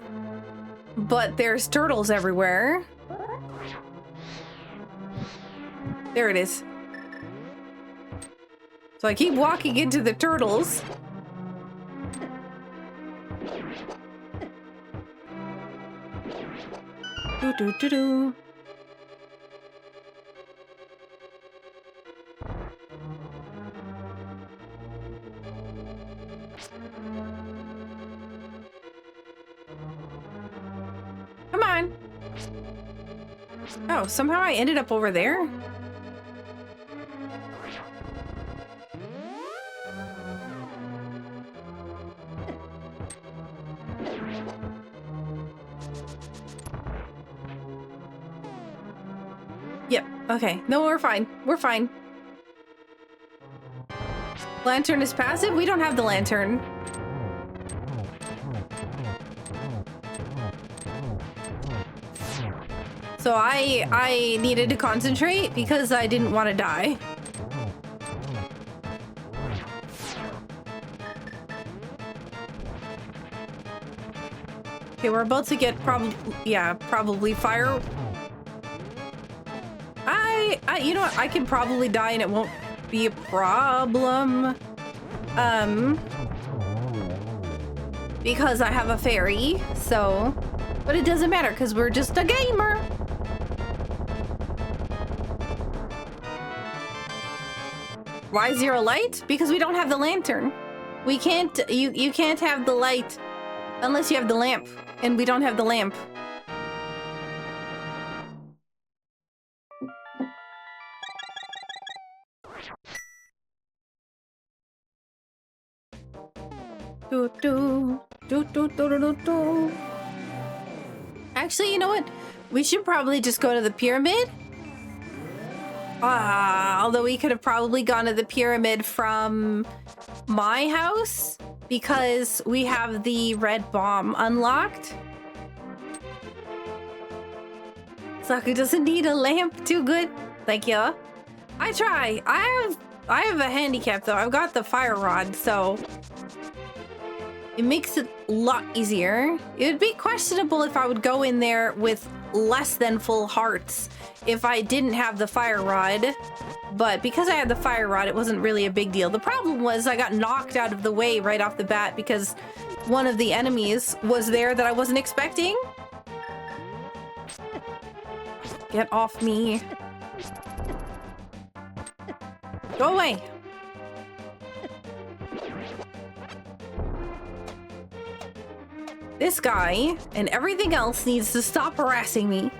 but there's turtles everywhere. There it is. So I keep walking into the turtles. Do do do do. Come on. Oh, somehow I ended up over there. Yep. Okay. No, we're fine. We're fine. Lantern is passive? We don't have the lantern. So I needed to concentrate because I didn't want to die. Okay, we're about to get probably fire. You know what? I can probably die and it won't be a problem. Because I have a fairy, so... But it doesn't matter, because we're just a gamer! Why 0 light? Because we don't have the lantern. We can't... You can't have the light unless you have the lamp. And we don't have the lamp. Actually, you know what? We should probably just go to the pyramid. Although we could have probably gone to the pyramid from my house because we have the red bomb unlocked. Saku doesn't need a lamp. Too good. Thank you. I try. I have a handicap though. I've got the fire rod, so it makes it a lot easier. It would be questionable if I would go in there with less than full hearts if I didn't have the fire rod. But because I had the fire rod, it wasn't really a big deal. The problem was I got knocked out of the way right off the bat because one of the enemies was there that I wasn't expecting. Get off me. Go away. This guy and everything else needs to stop harassing me.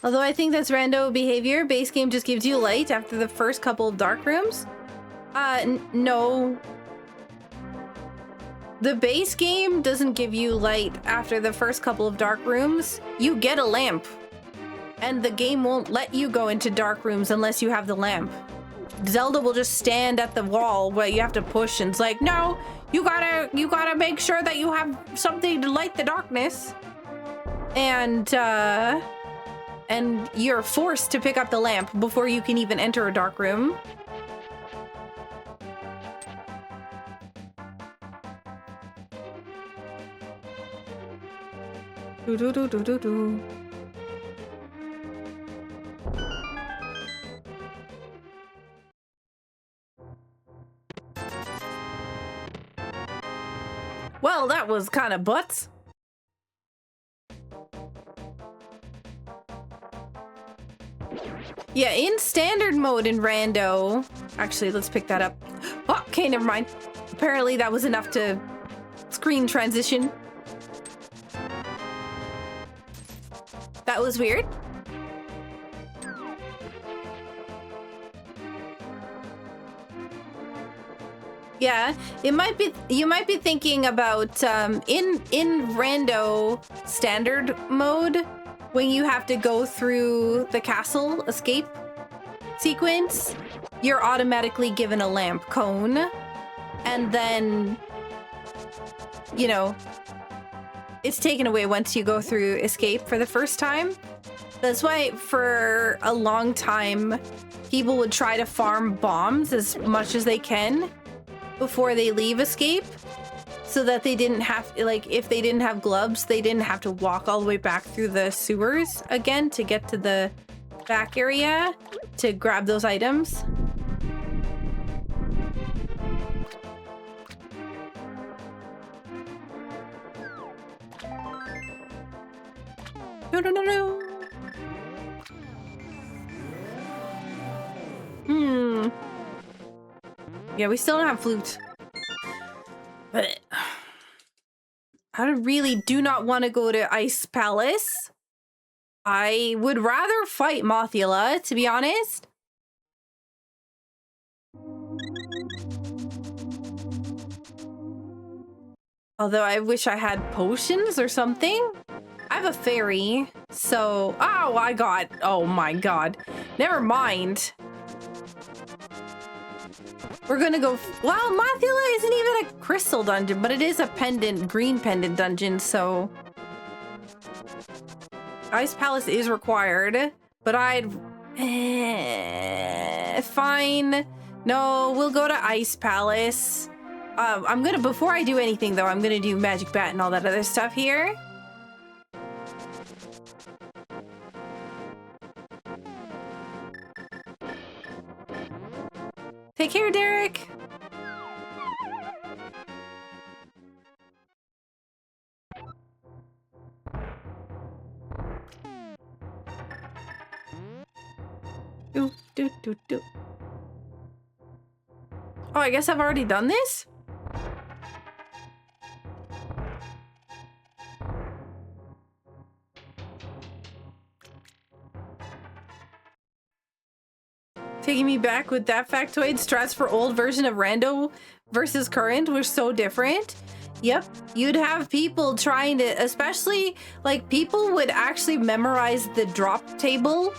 Although I think that's rando behavior. Base game just gives you light after the first couple of dark rooms. No. The base game doesn't give you light after the first couple of dark rooms. You get a lamp. And the game won't let you go into dark rooms unless you have the lamp. Zelda will just stand at the wall where you have to push and it's like, no, you gotta make sure that you have something to light the darkness. And you're forced to pick up the lamp before you can even enter a dark room. Do. Well, that was kind of butts. Yeah, in standard mode in Rando... Actually, let's pick that up. Oh, okay, never mind. Apparently that was enough to screen transition. That was weird. Yeah, it might be. You might be thinking about in Rando standard mode when you have to go through the castle escape sequence. You're automatically given a lamp cone, and then you know it's taken away once you go through escape for the first time. That's why for a long time people would try to farm bombs as much as they can before they leave escape, so that they didn't have, like, if they didn't have gloves, they didn't have to walk all the way back through the sewers again to get to the back area to grab those items. No. Yeah, we still don't have flute. But I really do not want to go to Ice Palace. I would rather fight Mothula, to be honest. Although I wish I had potions or something. I have a fairy, so... Oh my god. Never mind. We're gonna go... Well, Mothula isn't even a crystal dungeon, but it is a pendant, green pendant dungeon, so... Ice Palace is required, but I'd... fine. No, we'll go to Ice Palace. I'm gonna... Before I do anything, though, I'm gonna do Magic Bat and all that other stuff here. Take care, Derek. Do. Oh, I guess I've already done this? Taking me back with that factoid. Strats for old version of Rando versus current were so different. Yep, you'd have people trying to, especially like people would actually memorize the drop table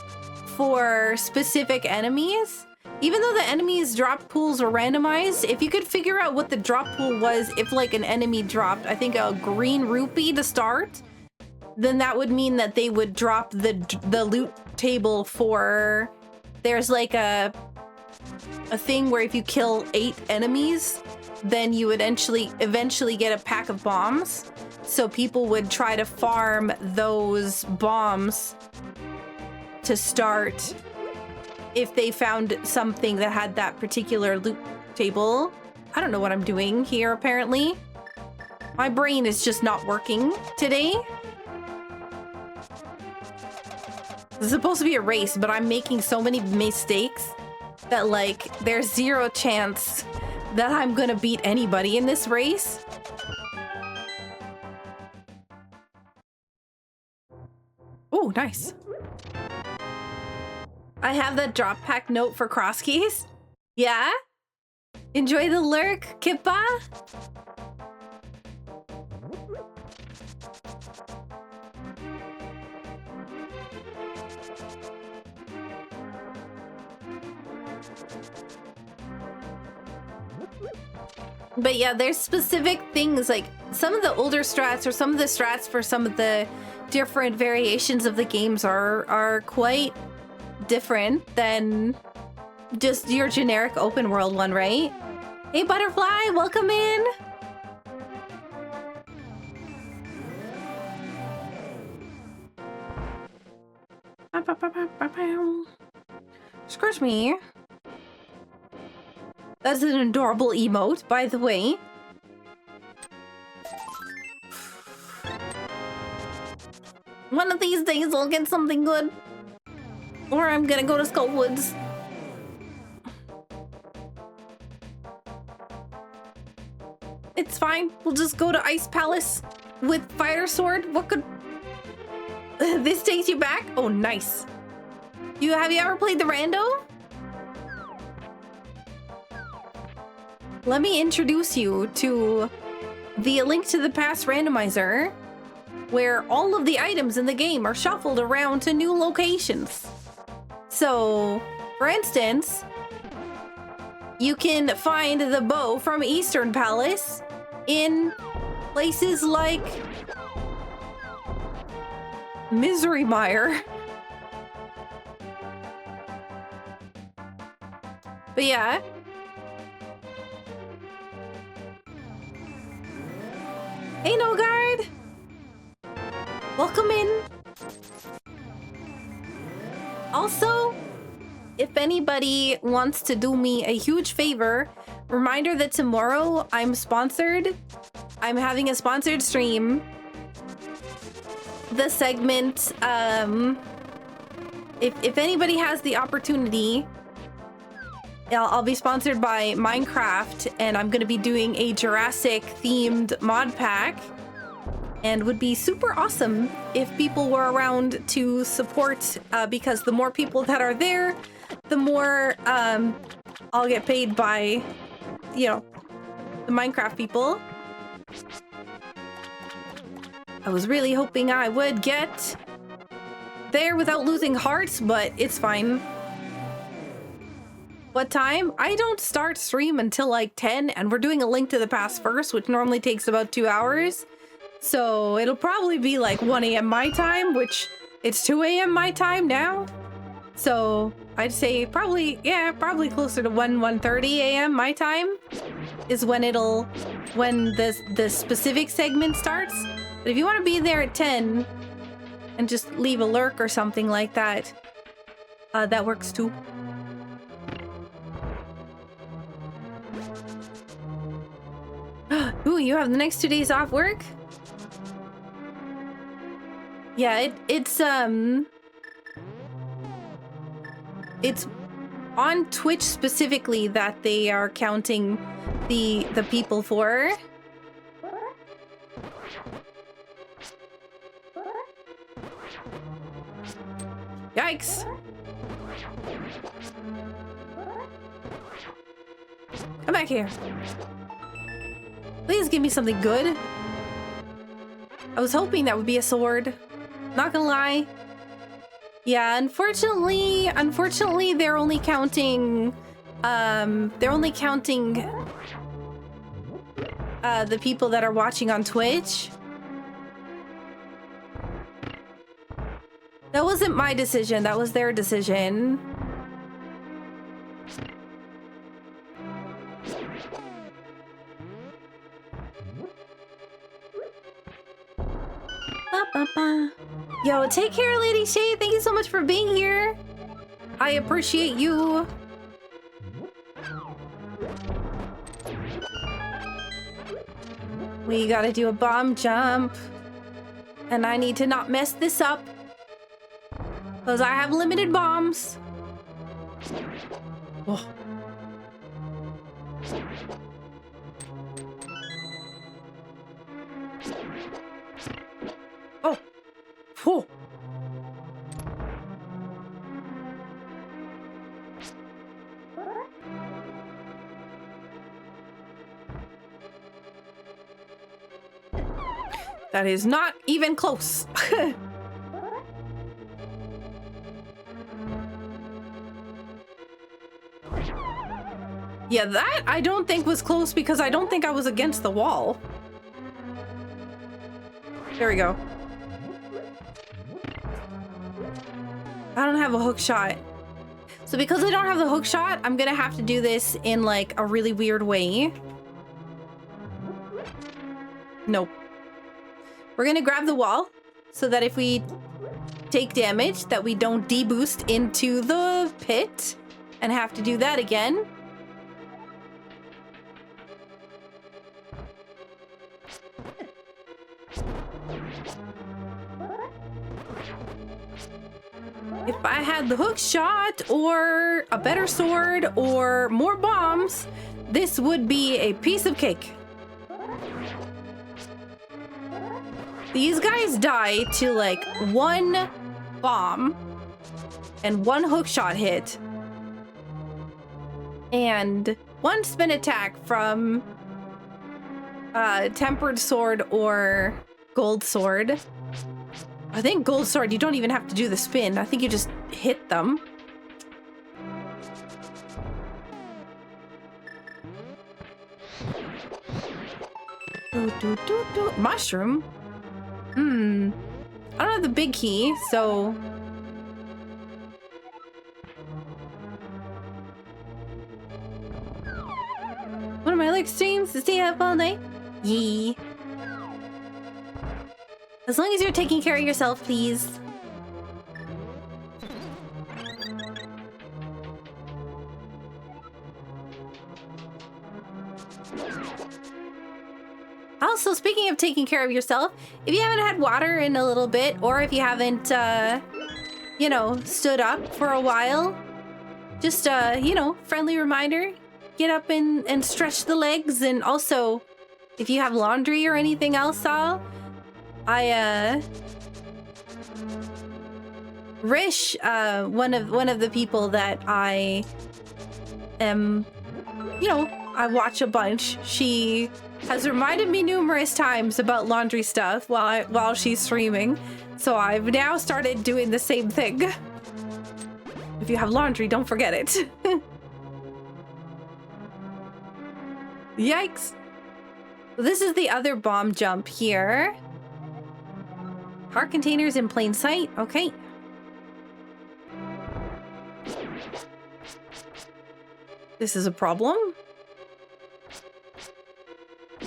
for specific enemies. Even though the enemies' drop pools were randomized, if you could figure out what the drop pool was, if like an enemy dropped, I think a green rupee to start, then that would mean that they would drop the loot table for... There's like a thing where if you kill 8 enemies, then you would eventually get a pack of bombs. So people would try to farm those bombs to start if they found something that had that particular loot table. I don't know what I'm doing here, apparently. My brain is just not working today. This is supposed to be a race, but I'm making so many mistakes that, like, there's zero chance that I'm gonna beat anybody in this race. Oh, nice. I have that drop pack note for cross keys. Yeah? Enjoy the lurk, Kippa? But yeah, there's specific things, like some of the older strats or some of the strats for some of the different variations of the games are quite different than just your generic open world one, right? Hey, Butterfly, welcome in. Scratch me. That's an adorable emote, by the way. One of these days I'll get something good. Or I'm gonna go to Skullwoods. It's fine. We'll just go to Ice Palace with Fire Sword. What could... This takes you back? Oh, nice. Have you ever played the Rando? Let me introduce you to the Link to the Past randomizer, where all of the items in the game are shuffled around to new locations. So, for instance, you can find the bow from Eastern Palace in places like Misery Mire. But yeah. Hey, No Guard! Welcome in. Also, if anybody wants to do me a huge favor, reminder that tomorrow I'm sponsored. I'm having a sponsored stream. The segment, if anybody has the opportunity, I'll be sponsored by Minecraft, and I'm going to be doing a Jurassic-themed mod pack, and would be super awesome if people were around to support, because the more people that are there, the more I'll get paid by, you know, the Minecraft people. I was really hoping I would get there without losing hearts, but it's fine. What time? I don't start stream until like 10, and we're doing a Link to the Past first, which normally takes about 2 hours. So it'll probably be like 1 a.m. my time, which it's 2 a.m. my time now. So I'd say probably closer to 1:30 a.m. my time is when the specific segment starts. But if you want to be there at 10 and just leave a lurk or something like that, that works too. Ooh, you have the next 2 days off work? Yeah, it's on Twitch specifically that they are counting the people for. Yikes. Come back here. Please give me something good. I was hoping that would be a sword. Not gonna lie. Yeah, unfortunately, they're only counting the people that are watching on Twitch. That wasn't my decision, that was their decision. Yo, take care, Lady Shay. Thank you so much for being here. I appreciate you. We gotta do a bomb jump. And I need to not mess this up, because I have limited bombs. Oh. Oh. Whew. That is not even close. Yeah, that I don't think was close because I don't think I was against the wall. There we go. I don't have a hook shot. So because I don't have the hook shot, I'm gonna have to do this in like a really weird way. Nope. We're gonna grab the wall so that if we take damage that we don't deboost into the pit and have to do that again. If I had the hook shot or a better sword or more bombs, this would be a piece of cake. These guys die to like one bomb and one hook shot hit and one spin attack from tempered sword or gold sword. I think gold sword, you don't even have to do the spin. I think you just hit them. Mushroom? I don't have the big key, so... One of my like streams to stay up all night? Yee. As long as you're taking care of yourself, please. Also, speaking of taking care of yourself, if you haven't had water in a little bit, or if you haven't, you know, stood up for a while, just, you know, friendly reminder, get up and stretch the legs. And also, if you have laundry or anything else, Rish, one of the people that I am, you know, I watch a bunch. She has reminded me numerous times about laundry stuff while she's streaming. So I've now started doing the same thing. If you have laundry, don't forget it. Yikes. This is the other bomb jump here. Heart containers in plain sight. Okay. This is a problem.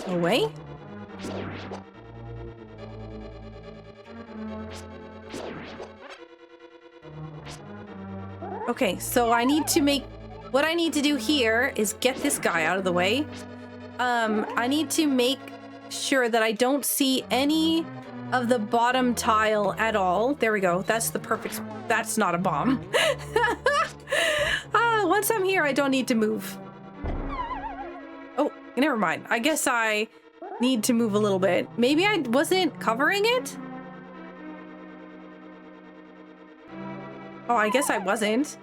Away. Okay, so I need to make... What I need to do here is get this guy out of the way. I need to make sure that I don't see any of the bottom tile at all. There we go. That's the perfect... That's not a bomb. Once I'm here, I don't need to move. Oh, never mind. I guess I need to move a little bit. Maybe I wasn't covering it? Oh, I guess I wasn't.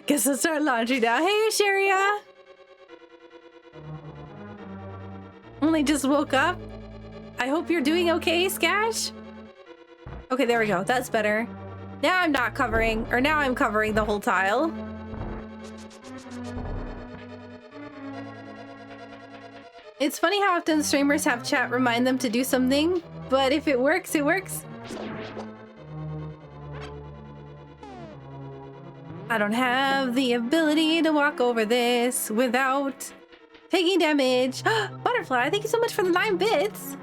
Guess I'll start laundry now. Hey, Sharia! Only just woke up. I hope you're doing okay, Skash. Okay, there we go. That's better. Now I'm not covering, or now I'm covering the whole tile. It's funny how often streamers have chat remind them to do something, but if it works, it works. I don't have the ability to walk over this without taking damage. Butterfly, thank you so much for the 9 bits.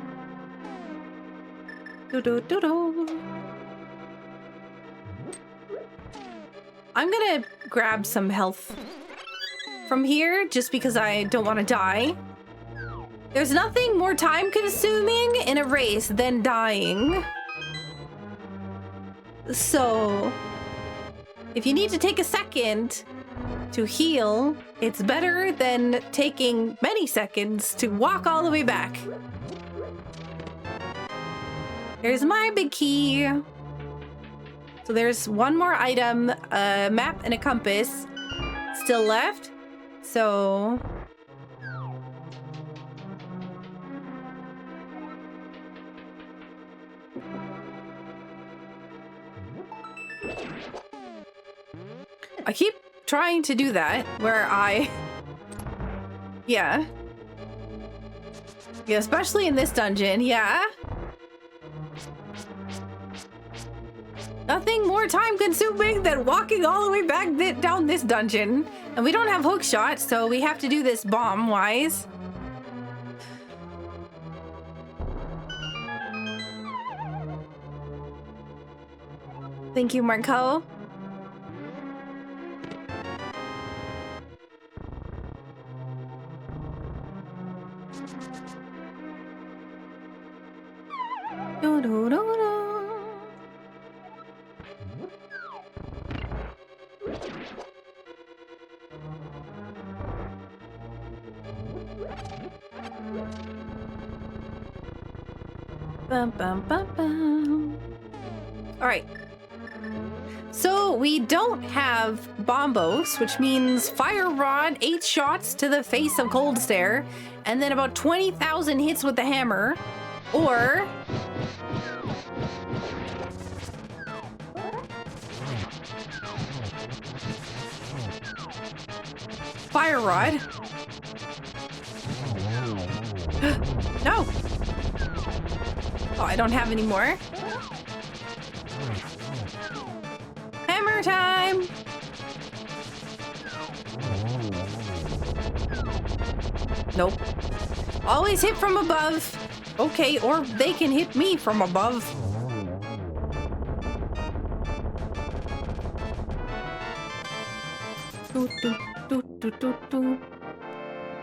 I'm gonna grab some health from here just because I don't want to die. There's nothing more time consuming in a race than dying. So if you need to take a second to heal, it's better than taking many seconds to walk all the way back. Here's my big key. So there's one more item, a map and a compass still left. So I keep trying to do that where yeah, especially in this dungeon. Yeah, nothing more time consuming than walking all the way back down this dungeon. And we don't have hook shot, so we have to do this bomb wise. Thank you, Marco. Bum, bum, bum, bum. All right. So we don't have bombos, which means fire rod, 8 shots to the face of Cold Stare, and then about 20,000 hits with the hammer, or fire rod. No. Oh, I don't have any more. Hammer time. Nope. Always hit from above. Okay, or they can hit me from above.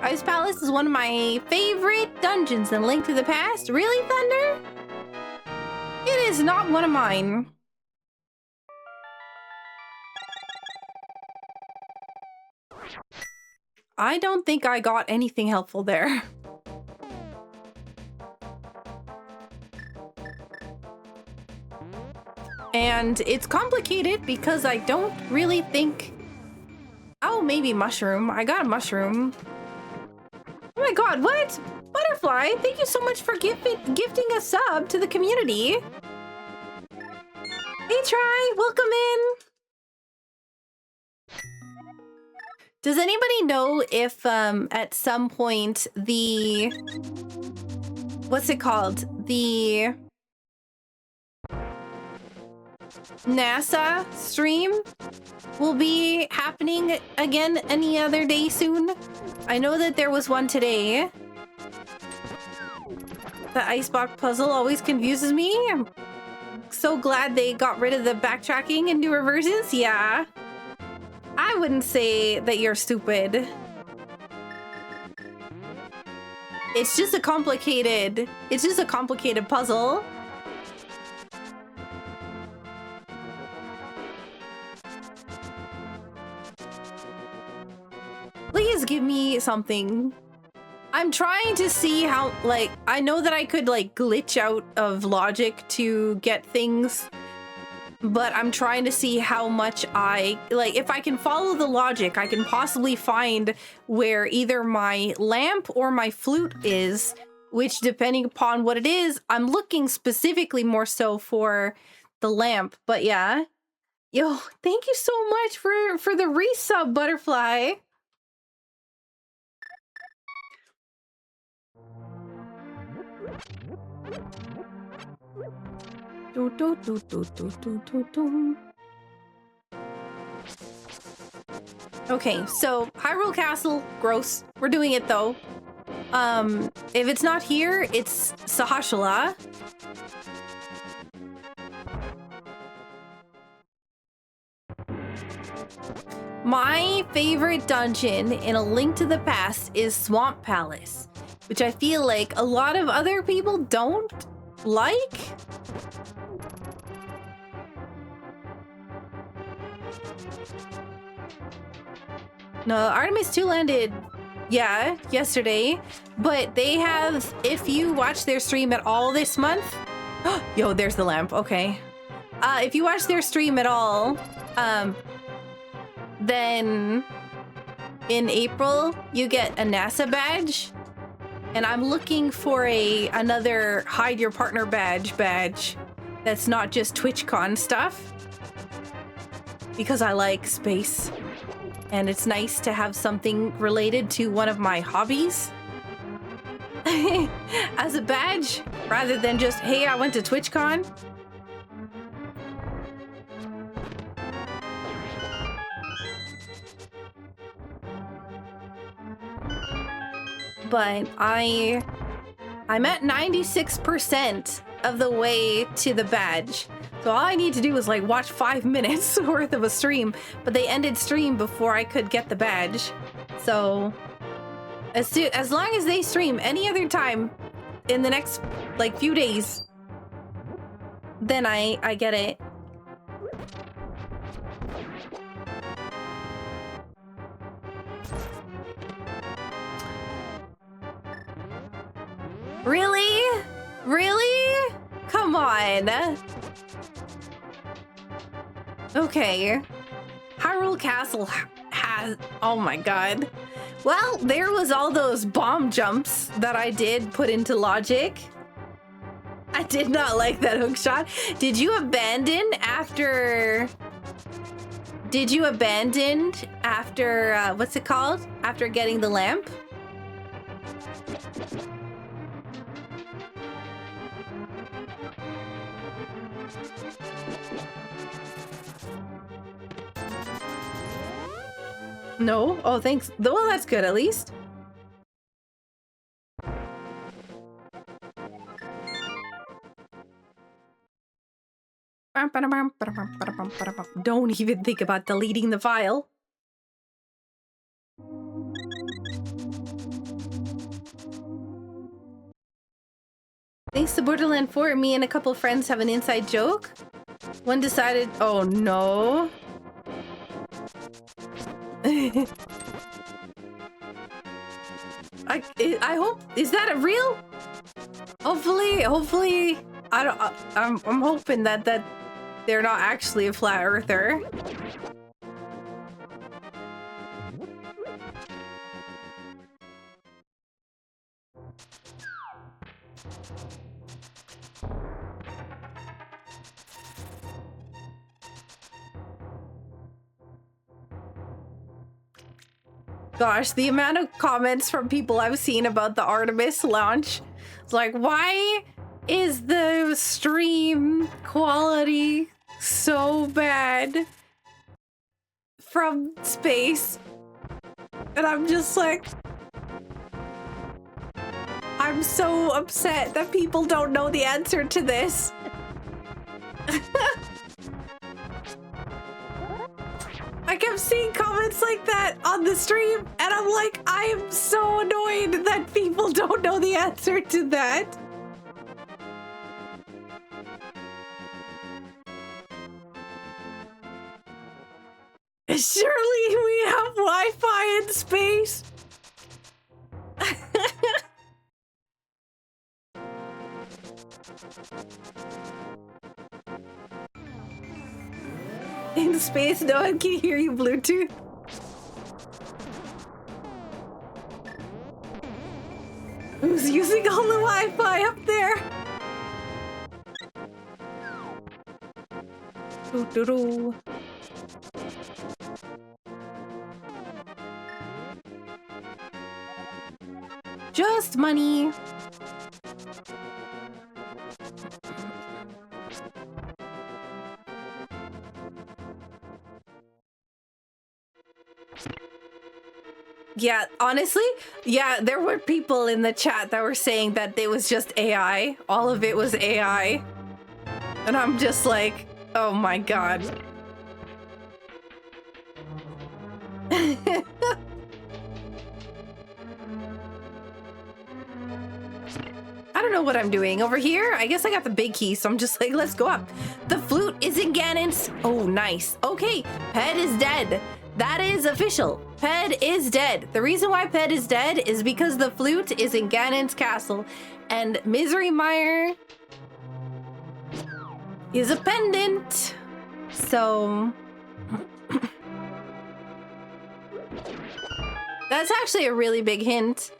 Ice Palace is one of my favorite dungeons in Link to the Past. Really, Thunder? It is not one of mine. I don't think I got anything helpful there. And it's complicated because I don't really think... Oh, maybe mushroom. I got a mushroom. Oh my god, what? Butterfly, thank you so much for gifting a sub to the community. Hey, Try, welcome in. Does anybody know if at some point the what's it called? The NASA stream will be happening again any other day soon? I know that there was one today. The icebox puzzle always confuses me. I'm so glad they got rid of the backtracking and do reverses. Yeah. I wouldn't say that you're stupid. It's just a complicated puzzle. Please give me something. I'm trying to see how, like, I know that I could, like, glitch out of logic to get things, but I'm trying to see how much if I can follow the logic, I can possibly find where either my lamp or my flute is, which, depending upon what it is, I'm looking specifically more so for the lamp. But yeah. Yo, thank you so much for the resub, Butterfly. Okay, so Hyrule Castle, gross. We're doing it though. If it's not here, it's Sahashala. My favorite dungeon in A Link to the Past is Swamp Palace, which I feel like a lot of other people don't like. No, Artemis 2 landed, yeah, yesterday, but they have, if you watch their stream at all this month, yo, there's the lamp, okay. If you watch their stream at all, then in April, you get a NASA badge, and I'm looking for another Hide Your Partner badge that's not just TwitchCon stuff, because I like space. And it's nice to have something related to one of my hobbies as a badge, rather than just, hey, I went to TwitchCon. But I'm at 96% of the way to the badge. So all I need to do is like watch 5 minutes worth of a stream, but they ended stream before I could get the badge. So as long as they stream any other time in the next like few days, then I get it. Really? Really? Come on. Okay. Hyrule Castle has... Oh my god. Well, there was all those bomb jumps that I did put into logic. I did not like that hook shot. Did you abandon after... Did you abandon after... what's it called? After getting the lamp? No? Oh, thanks. Well, that's good, at least. Don't even think about deleting the file. Thanks to Borderland 4, me and a couple friends have an inside joke. One decided... Oh, no. I hope, is that a real? Hopefully I'm hoping that they're not actually a flat earther. Gosh, the amount of comments from people I've seen about the Artemis launch. It's like, why is the stream quality so bad from space? And I'm just like, I'm so upset that people don't know the answer to this. I kept seeing comments like that on the stream, and I'm like, I am so annoyed that people don't know the answer to that. Surely we have Wi-Fi in space. In space, no one can hear you Bluetooth. Who's using all the Wi-Fi up there? Doo-doo-doo. Just money. Yeah, honestly, yeah, there were people in the chat that were saying that it was just AI. All of it was AI. And I'm just like, oh my god. I don't know what I'm doing over here. I guess I got the big key, so I'm just like, let's go up. The flute is in Ganon's. Oh, nice. Okay, Ped is dead. That is official. Ped is dead. The reason why Ped is dead is because the flute is in Ganon's castle, and Misery Mire is a pendant. So that's actually a really big hint.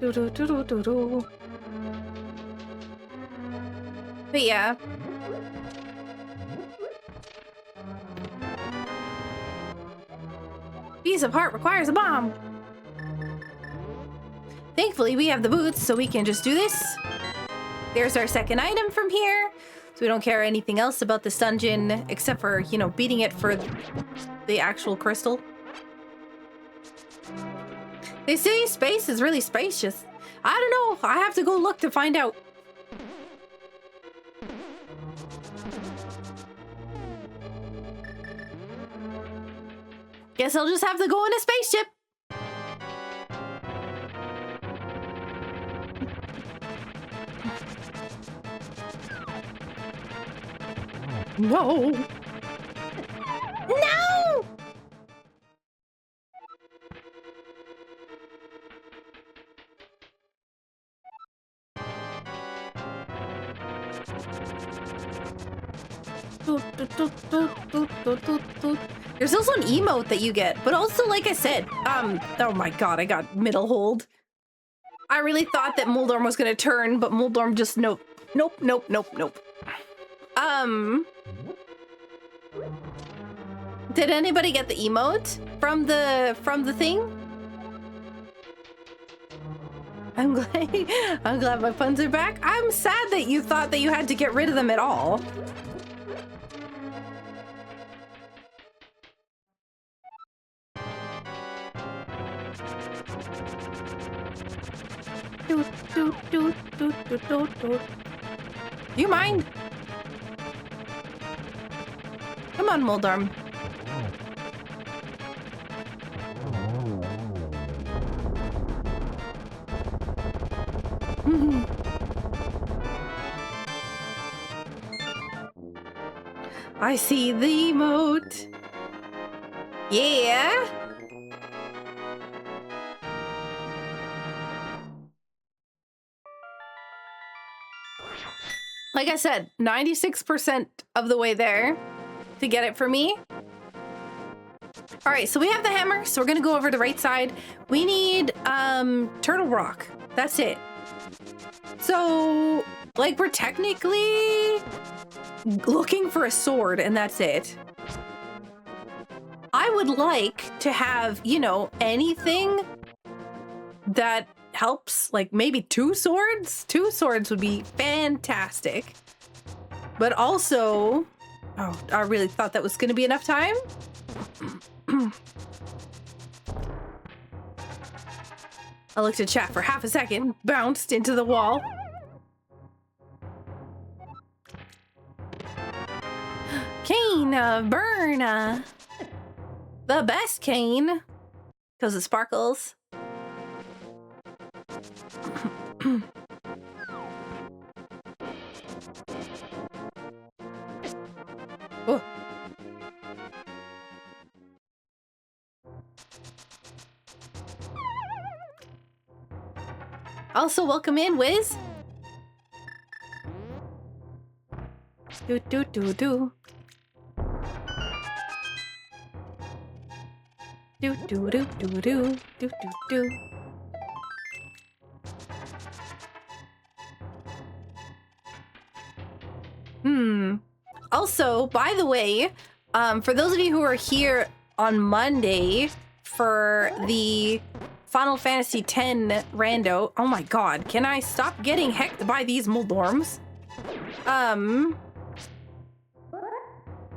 Do-do-do-do-do-do. But yeah. Piece of heart requires a bomb. Thankfully, we have the boots, so we can just do this. There's our second item from here. So we don't care anything else about this dungeon, except for, you know, beating it for the actual crystal. They say space is really spacious. I don't know. I have to go look to find out. Guess I'll just have to go in a spaceship. No. No! There's also an emote that you get, but also, like I said, oh my god, I got middle hold. I really thought that Moldorm was gonna turn, but Moldorm just nope. Did anybody get the emote from the thing? I'm glad my puns are back. I'm sad that you thought that you had to get rid of them at all. Do you mind? Come on, Moldorm. I see the emote. Yeah. Like I said, 96% of the way there to get it for me. All right, so we have the hammer, so we're gonna go over to the right side. We need Turtle Rock. That's it. So, like, we're technically looking for a sword, and that's it. I would like to have, you know, anything that helps, like maybe 2 swords. 2 swords would be fantastic. But also, oh, I really thought that was going to be enough time. I looked at chat for half a second, bounced into the wall. Cane, burn, the best cane, because it sparkles. Oh. Also, welcome in, Wiz. Do do do do. Do do do do do do do do. Also, by the way, for those of you who are here on Monday for the Final Fantasy X rando, oh my god, can I stop getting hecked by these Moldorms?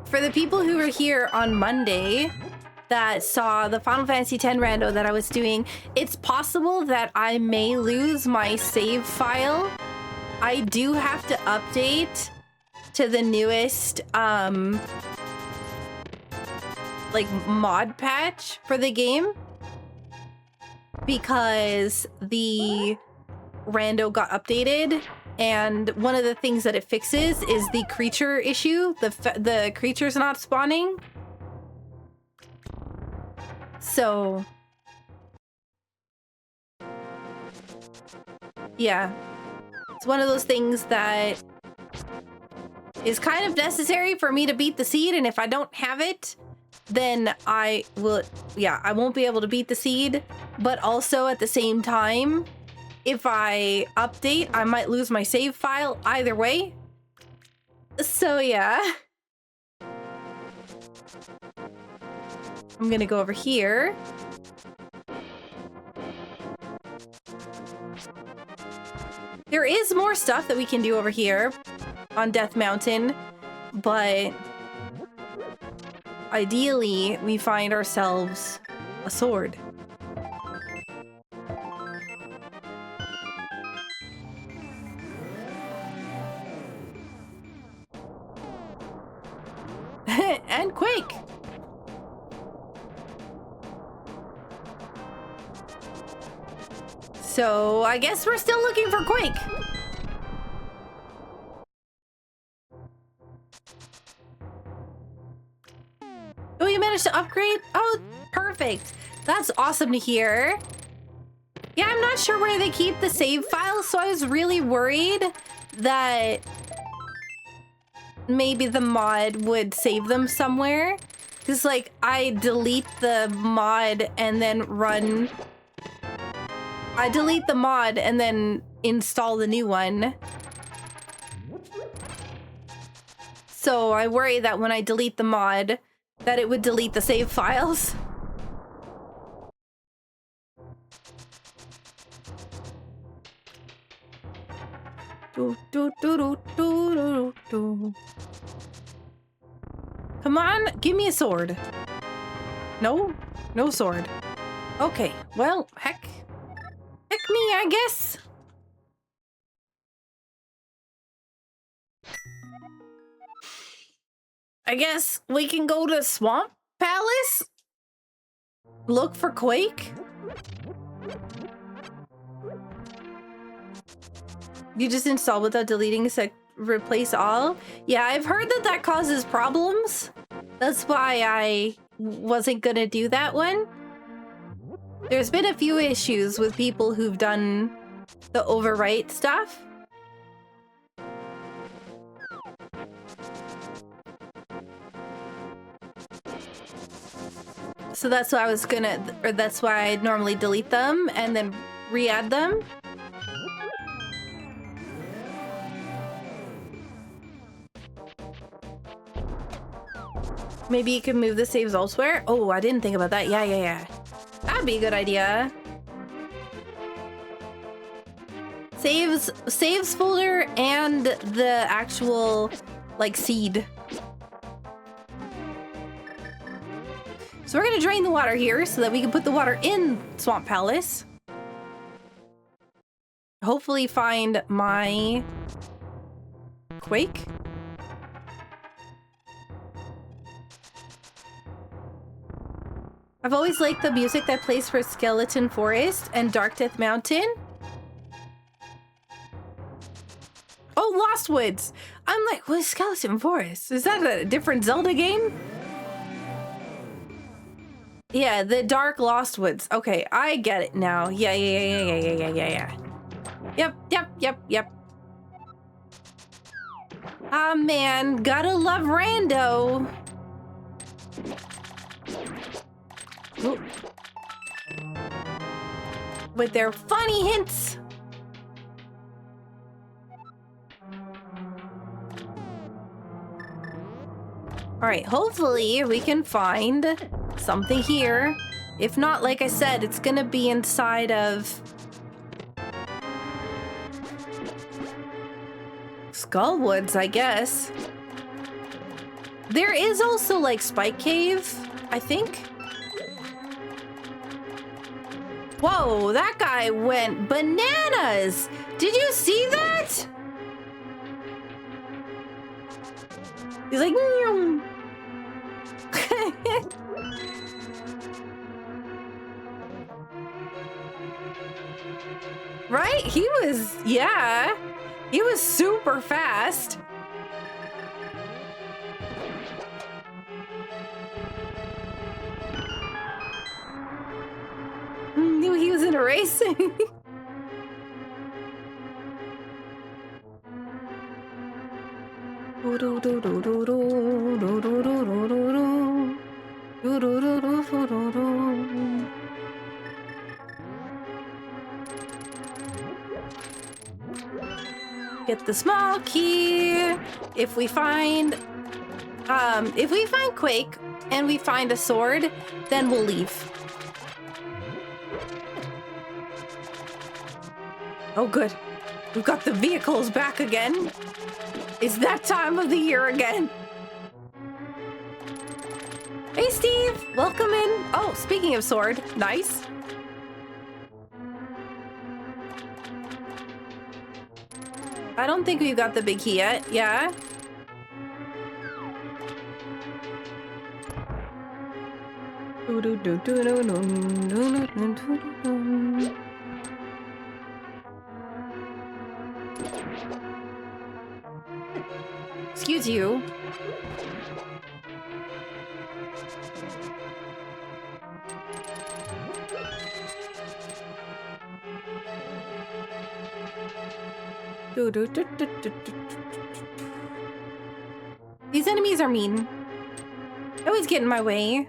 For the people who were here on Monday that saw the Final Fantasy X rando that I was doing, it's possible that I may lose my save file. I do have to update to the newest like mod patch for the game because the rando got updated, and one of the things that it fixes is the creature issue. The creature's not spawning. So yeah, it's one of those things that is kind of necessary for me to beat the seed, and if I don't have it, then I won't be able to beat the seed. But also at the same time, if I update, I might lose my save file either way. So yeah. I'm gonna go over here. There is more stuff that we can do over here on Death Mountain, but ideally we find ourselves a sword. And Quake! So I guess we're still looking for Quake. Oh, you managed to upgrade? Oh, perfect. That's awesome to hear. Yeah, I'm not sure where they keep the save files, so I was really worried that maybe the mod would save them somewhere. Because, like, I delete the mod and then run... I delete the mod and then install the new one. So I worry that when I delete the mod, that it would delete the save files. Come on, give me a sword. No? No sword. Okay, well, heck me, I guess. I guess we can go to Swamp Palace? Look for Quake? You just install without deleting, so replace all? Yeah, I've heard that that causes problems. That's why I wasn't gonna do that one. There's been a few issues with people who've done the overwrite stuff. So that's why I was gonna, or that's why I normally delete them and then re-add them. Maybe you can move the saves elsewhere? Oh, I didn't think about that. Yeah. That'd be a good idea. Saves folder and the actual, like, seed. So we're gonna drain the water here so that we can put the water in Swamp Palace. Hopefully find my Quake. I've always liked the music that plays for Skeleton Forest and Dark Death Mountain. Oh, Lost Woods! I'm like, what is Skeleton Forest? Is that a different Zelda game? Yeah, the Dark Lost Woods. Okay, I get it now. Yeah. Yep. Ah, man, gotta love Rando. Ooh. With their funny hints. All right, hopefully we can find something here. If not, like I said, it's gonna be inside of Skullwoods, I guess. There is also like Spike Cave, I think. Whoa, that guy went bananas! Did you see that? He's like, meow. Right? He was, yeah. He was super fast. Knew he was in a race. Get the small key. If we find Quake and we find a sword, then we'll leave. Oh, good. We've got the vehicles back again. It's that time of the year again. Hey, Steve. Welcome in. Oh, speaking of sword. Nice. I don't think we've got the big key yet. Yeah? Excuse you. These enemies are mean. They always get in my way.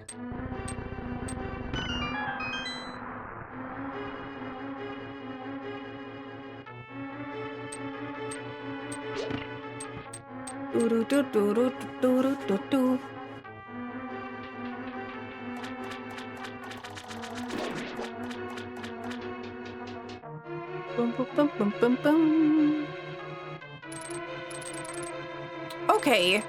Boom, boom, boom, boom, boom, boom. Okay.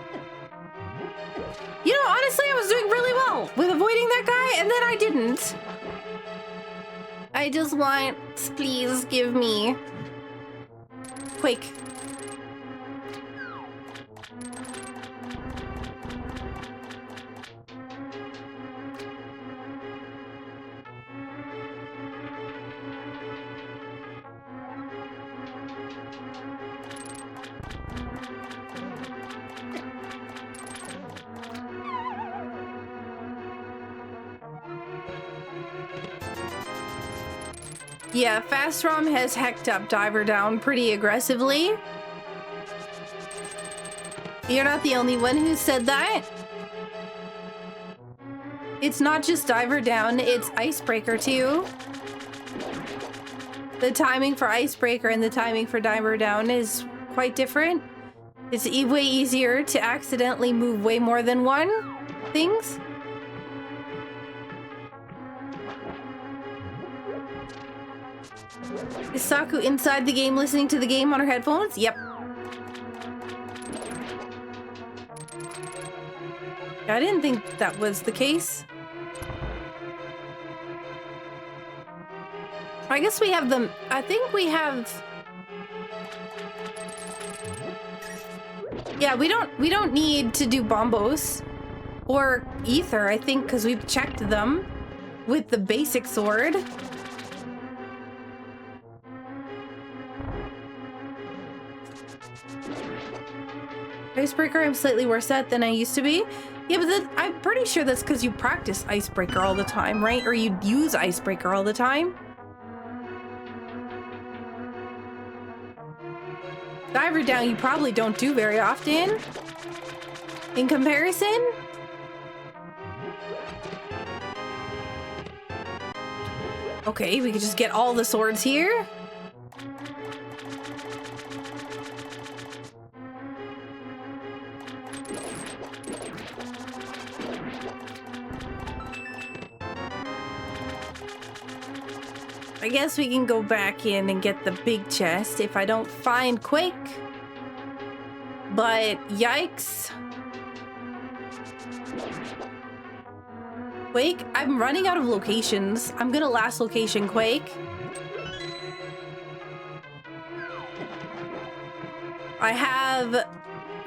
You know, honestly, I was doing really well with avoiding that guy, and then I didn't. I just want, please give me Quake. Yeah, Fast ROM has hecked up Diver Down pretty aggressively. You're not the only one who said that. It's not just Diver Down, it's Icebreaker too. The timing for Icebreaker and the timing for Diver Down is quite different. It's way easier to accidentally move way more than one. things. Is Saku inside the game listening to the game on her headphones? Yep. I didn't think that was the case. I guess we have them. I think we have. Yeah, we don't need to do bombos or ether, I think, because we've checked them with the basic sword. Icebreaker, I'm slightly worse at than I used to be. Yeah, but I'm pretty sure that's because you practice Icebreaker all the time, right? Or you use Icebreaker all the time. Diver down you probably don't do very often. In comparison. Okay, we could just get all the swords here. I guess we can go back in and get the big chest if I don't find Quake. But yikes. Quake, I'm running out of locations. I'm gonna last location Quake. I have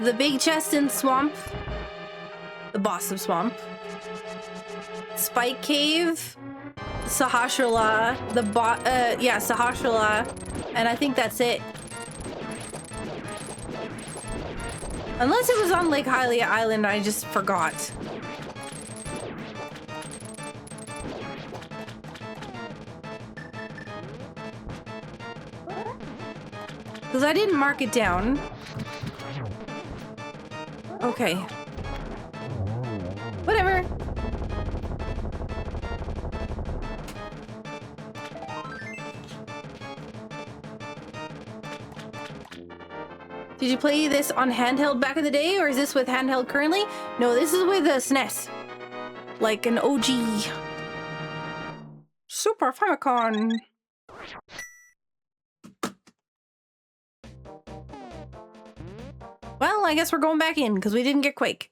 the big chest in Swamp. The boss of Swamp. Spike Cave. Sahasrara, Sahasrara, and I think that's it. Unless it was on Lake Hylia Island, I just forgot. Because I didn't mark it down. Okay. Whatever. Did you play this on handheld back in the day, or is this with handheld currently? No, this is with a SNES. Like an OG. Super Famicom. Well, I guess we're going back in, because we didn't get Quake.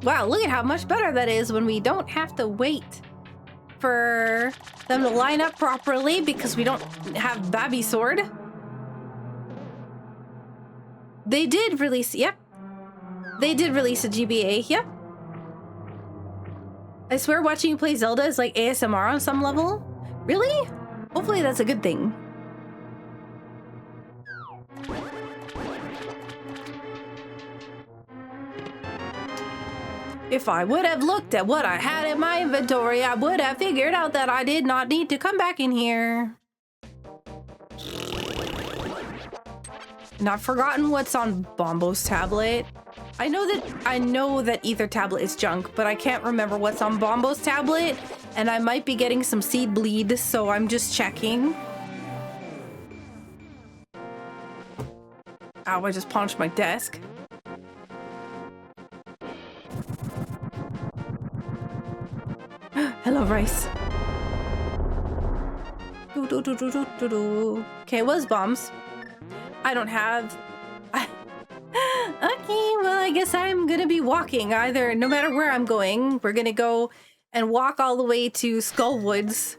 Wow, look at how much better that is when we don't have to wait for them to line up properly because we don't have Babby Sword. They did release, yep. They did release a GBA, yep. I swear watching you play Zelda is like ASMR on some level. Really? Hopefully that's a good thing. If I would have looked at what I had in my inventory, I would have figured out that I did not need to come back in here. And I've forgotten what's on Bombo's tablet. I know that Ether tablet is junk, but I can't remember what's on Bombo's tablet, and I might be getting some seed bleed, so I'm just checking. Ow, I just punched my desk. Hello, Rice. Okay, it was bombs. I don't have... Okay, well, I guess I'm gonna be walking either. No matter where I'm going, we're gonna go and walk all the way to Skullwoods.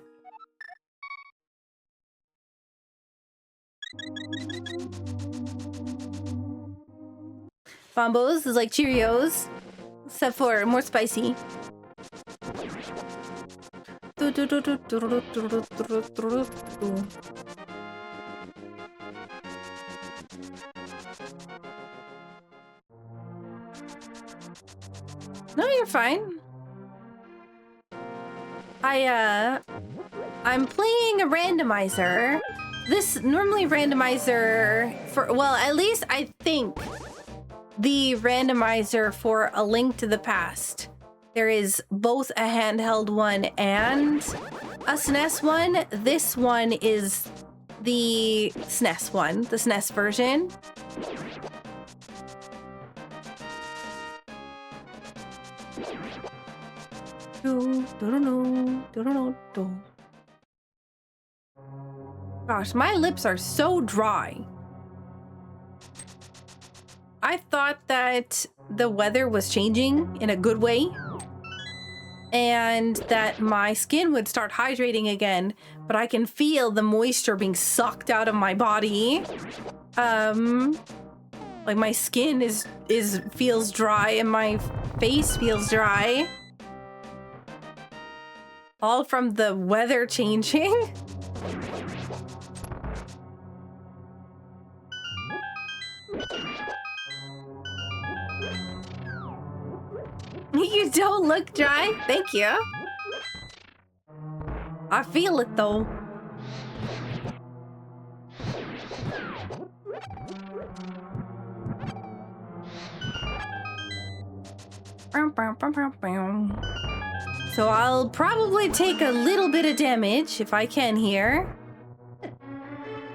Bombos is like Cheerios, except for more spicy. No, you're fine. I'm playing a randomizer. This normally randomizer for, well, at least I think the randomizer for A Link to the Past. There is both a handheld one and a SNES one. This one is the SNES one, the SNES version. Gosh, my lips are so dry. I thought that the weather was changing in a good way and that my skin would start hydrating again, but I can feel the moisture being sucked out of my body. Like my skin feels dry and my face feels dry. All from the weather changing. You don't look dry. Thank you. I feel it though. So I'll probably take a little bit of damage if I can here.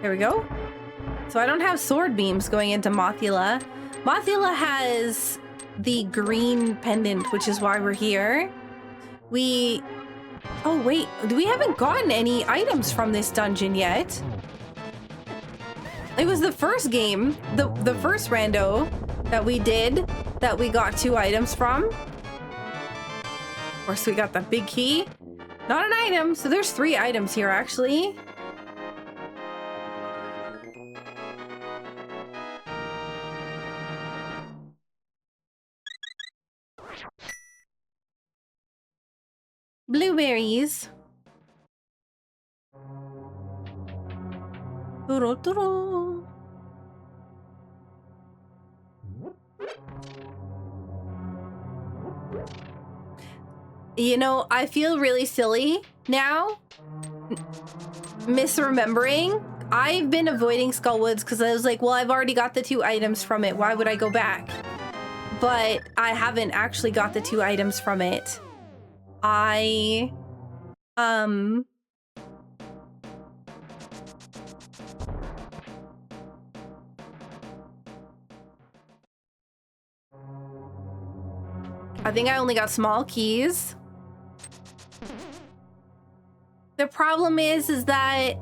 There we go. So I don't have sword beams going into Mothula. Mothula has the green pendant, which is why we're here. Oh wait, we haven't gotten any items from this dungeon yet. It was the first game, the first rando that we did that we got 2 items from. Of course, we got the big key. Not an item, so there's 3 items here actually. Blueberries. Turo. You know, I feel really silly now, misremembering. I've been avoiding Skullwoods because I was like, well, I've already got the 2 items from it. Why would I go back? But I haven't actually got the 2 items from it. I think I only got small keys. The problem is that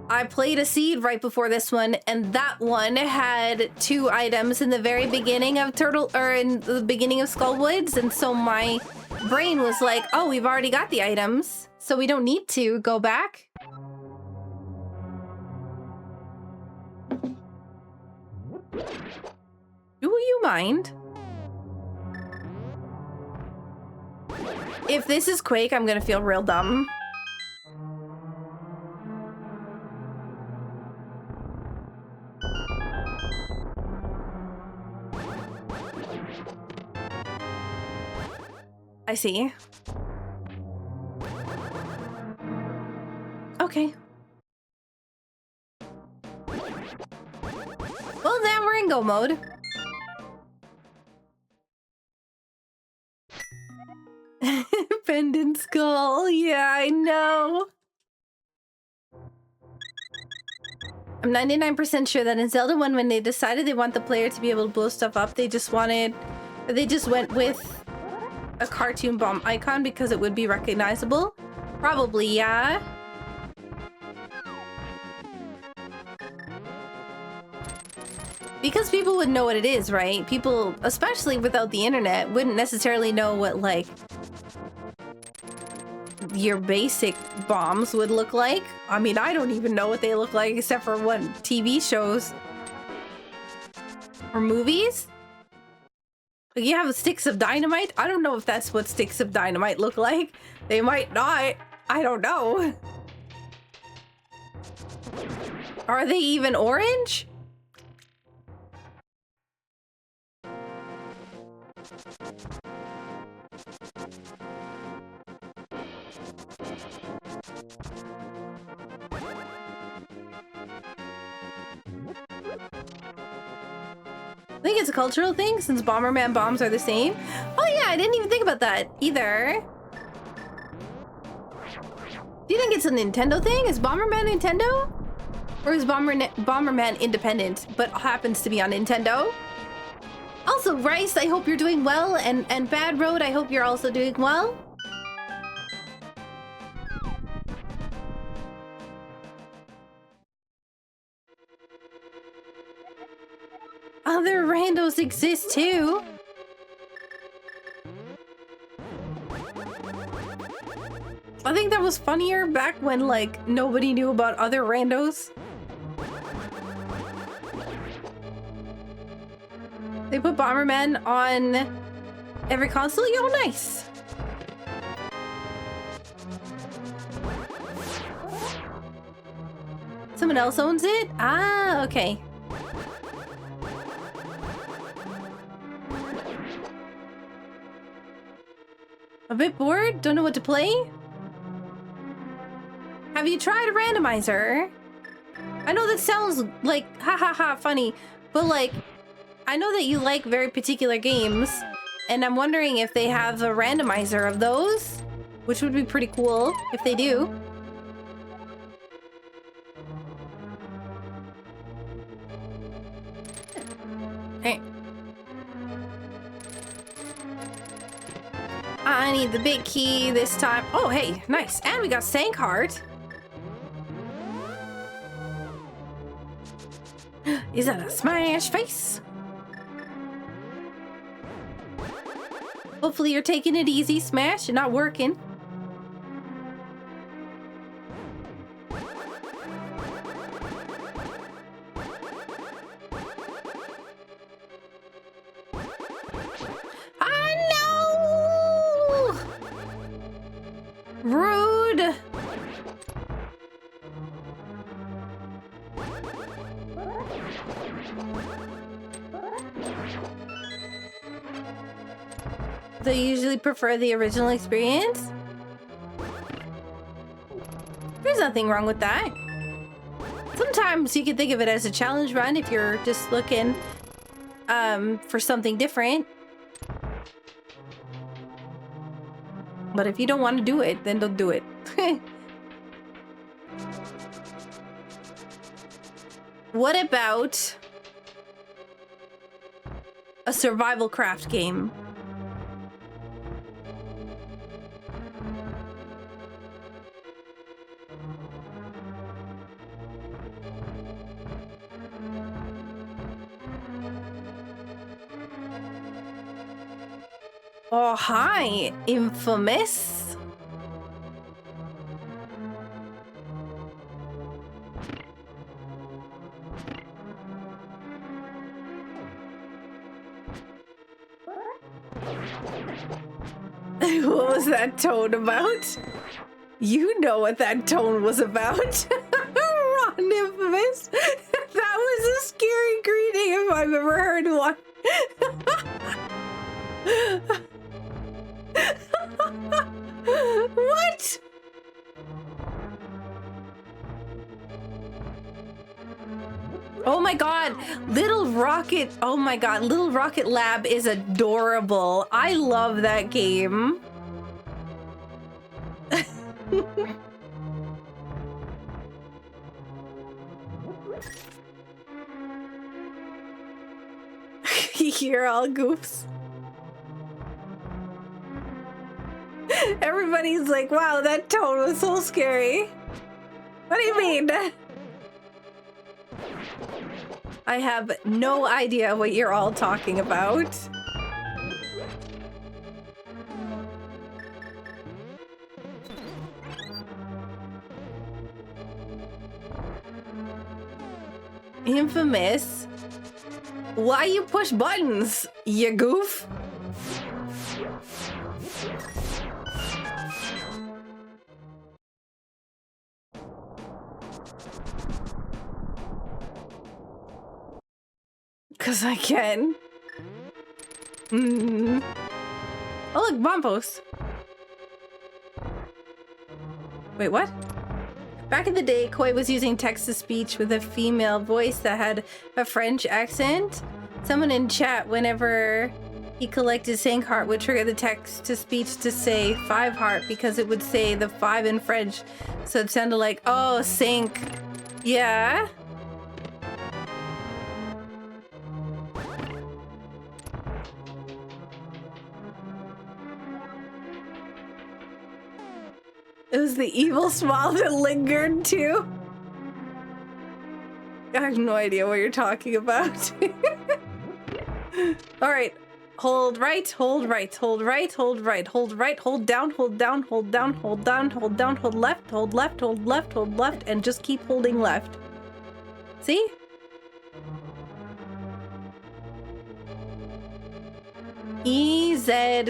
I played a seed right before this one, and that one had 2 items in the very beginning of in the beginning of Skullwoods, and so my brain was like, oh, we've already got the items, so we don't need to go back. Do you mind? If this is Quake, I'm gonna feel real dumb. I see. Okay. Well, then we're in go mode. Pendant skull. Yeah, I know. I'm 99% sure that in Zelda 1, when they decided they want the player to be able to blow stuff up, they just went with a cartoon bomb icon because it would be recognizable. Probably, yeah. Because people would know what it is, right? People, especially without the internet, wouldn't necessarily know what, like, your basic bombs would look like. I mean, I don't even know what they look like except for what TV shows or movies. Like, you have sticks of dynamite. I don't know if that's what sticks of dynamite look like. They might not. I don't know. Are they even orange? I think it's a cultural thing since Bomberman bombs are the same. Oh yeah, I didn't even think about that either. Do you think it's a Nintendo thing? Is Bomberman Nintendo? Or is Bomberman independent, but happens to be on Nintendo? Also, Rice, I hope you're doing well, and Bad Road, I hope you're also doing well. Other randos exist too. I think that was funnier back when, like, nobody knew about other randos. They put Bomberman on every console? Yo, nice! Someone else owns it? Ah, okay. A bit bored? Don't know what to play? Have you tried a randomizer? I know that sounds like ha ha ha funny, but like, I know that you like very particular games, and I'm wondering if they have a randomizer of those, which would be pretty cool if they do. Hey. I need the big key this time. Oh, hey, nice. And we got Sank Heart. Is that a smash face? Hopefully you're taking it easy, Smash, and not working. Ah, no! Rude! They usually prefer the original experience. There's nothing wrong with that. Sometimes you can think of it as a challenge run if you're just looking for something different. But if you don't want to do it, then don't do it. What about a survival craft game? Oh, hi, Infamous. What was that tone about? You know what that tone was about. Ron Infamous. That was a scary greeting if I've ever heard one. What? Oh my god, Little Rocket. Oh my god, Little Rocket Lab is adorable. I love that game. You're all goofs. Everybody's like, wow, that tone was so scary. What do you mean? I have no idea what you're all talking about. Infamous? Why you push buttons, you goof? Cause I can. Oh look, bomb post. Wait, what? Back in the day, Koi was using text-to-speech with a female voice that had a French accent. Someone in chat, whenever He collected sync heart would trigger the text to speech to say 5 heart because it would say the 5 in French. So it sounded like, oh, sync. Yeah. It was the evil smile that lingered too. I have no idea what you're talking about. All right. Hold right, hold right, hold right, hold right, hold right, hold down, hold down, hold down, hold down, hold down, hold left, hold left, hold left, hold left, and just keep holding left. See? EZPZ.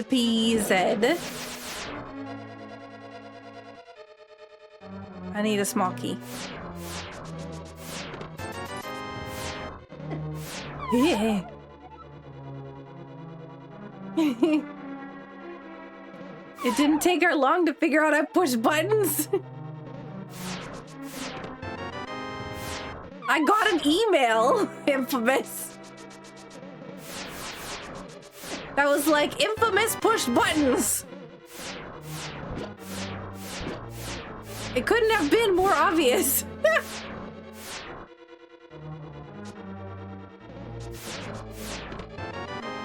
I need a small key. Yeah. It didn't take her long to figure out I push buttons. I got an email, infamous. That was like, infamous push buttons. It couldn't have been more obvious.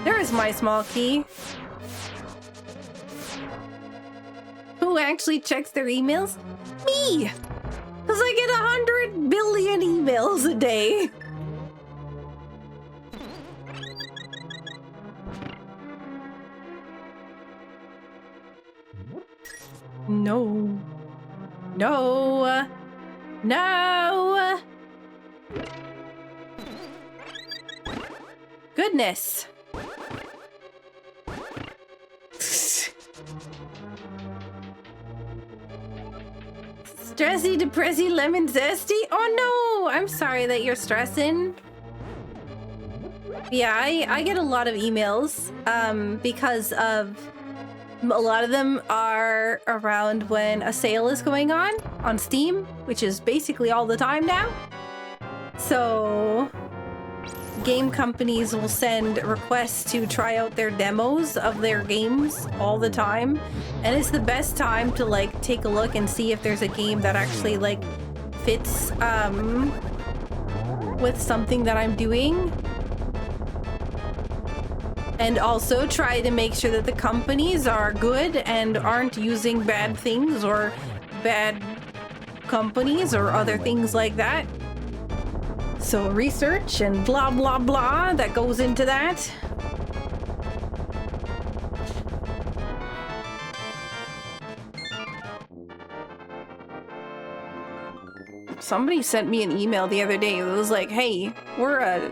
There is my small key. Who actually checks their emails? Me! Because I get 100 billion emails a day. No. No. No. Goodness. Stressy, depressy, lemon zesty? Oh no! I'm sorry that you're stressing. Yeah, I get a lot of emails because of a lot of them are around when a sale is going on Steam, which is basically all the time now. So game companies will send requests to try out their demos of their games all the time, and it's the best time to like take a look and see if there's a game that actually like fits with something that I'm doing, and also try to make sure that the companies are good and aren't using bad things or bad companies or other things like that. So research and blah blah blah that goes into that. Somebody sent me an email the other day that was like, hey, we're a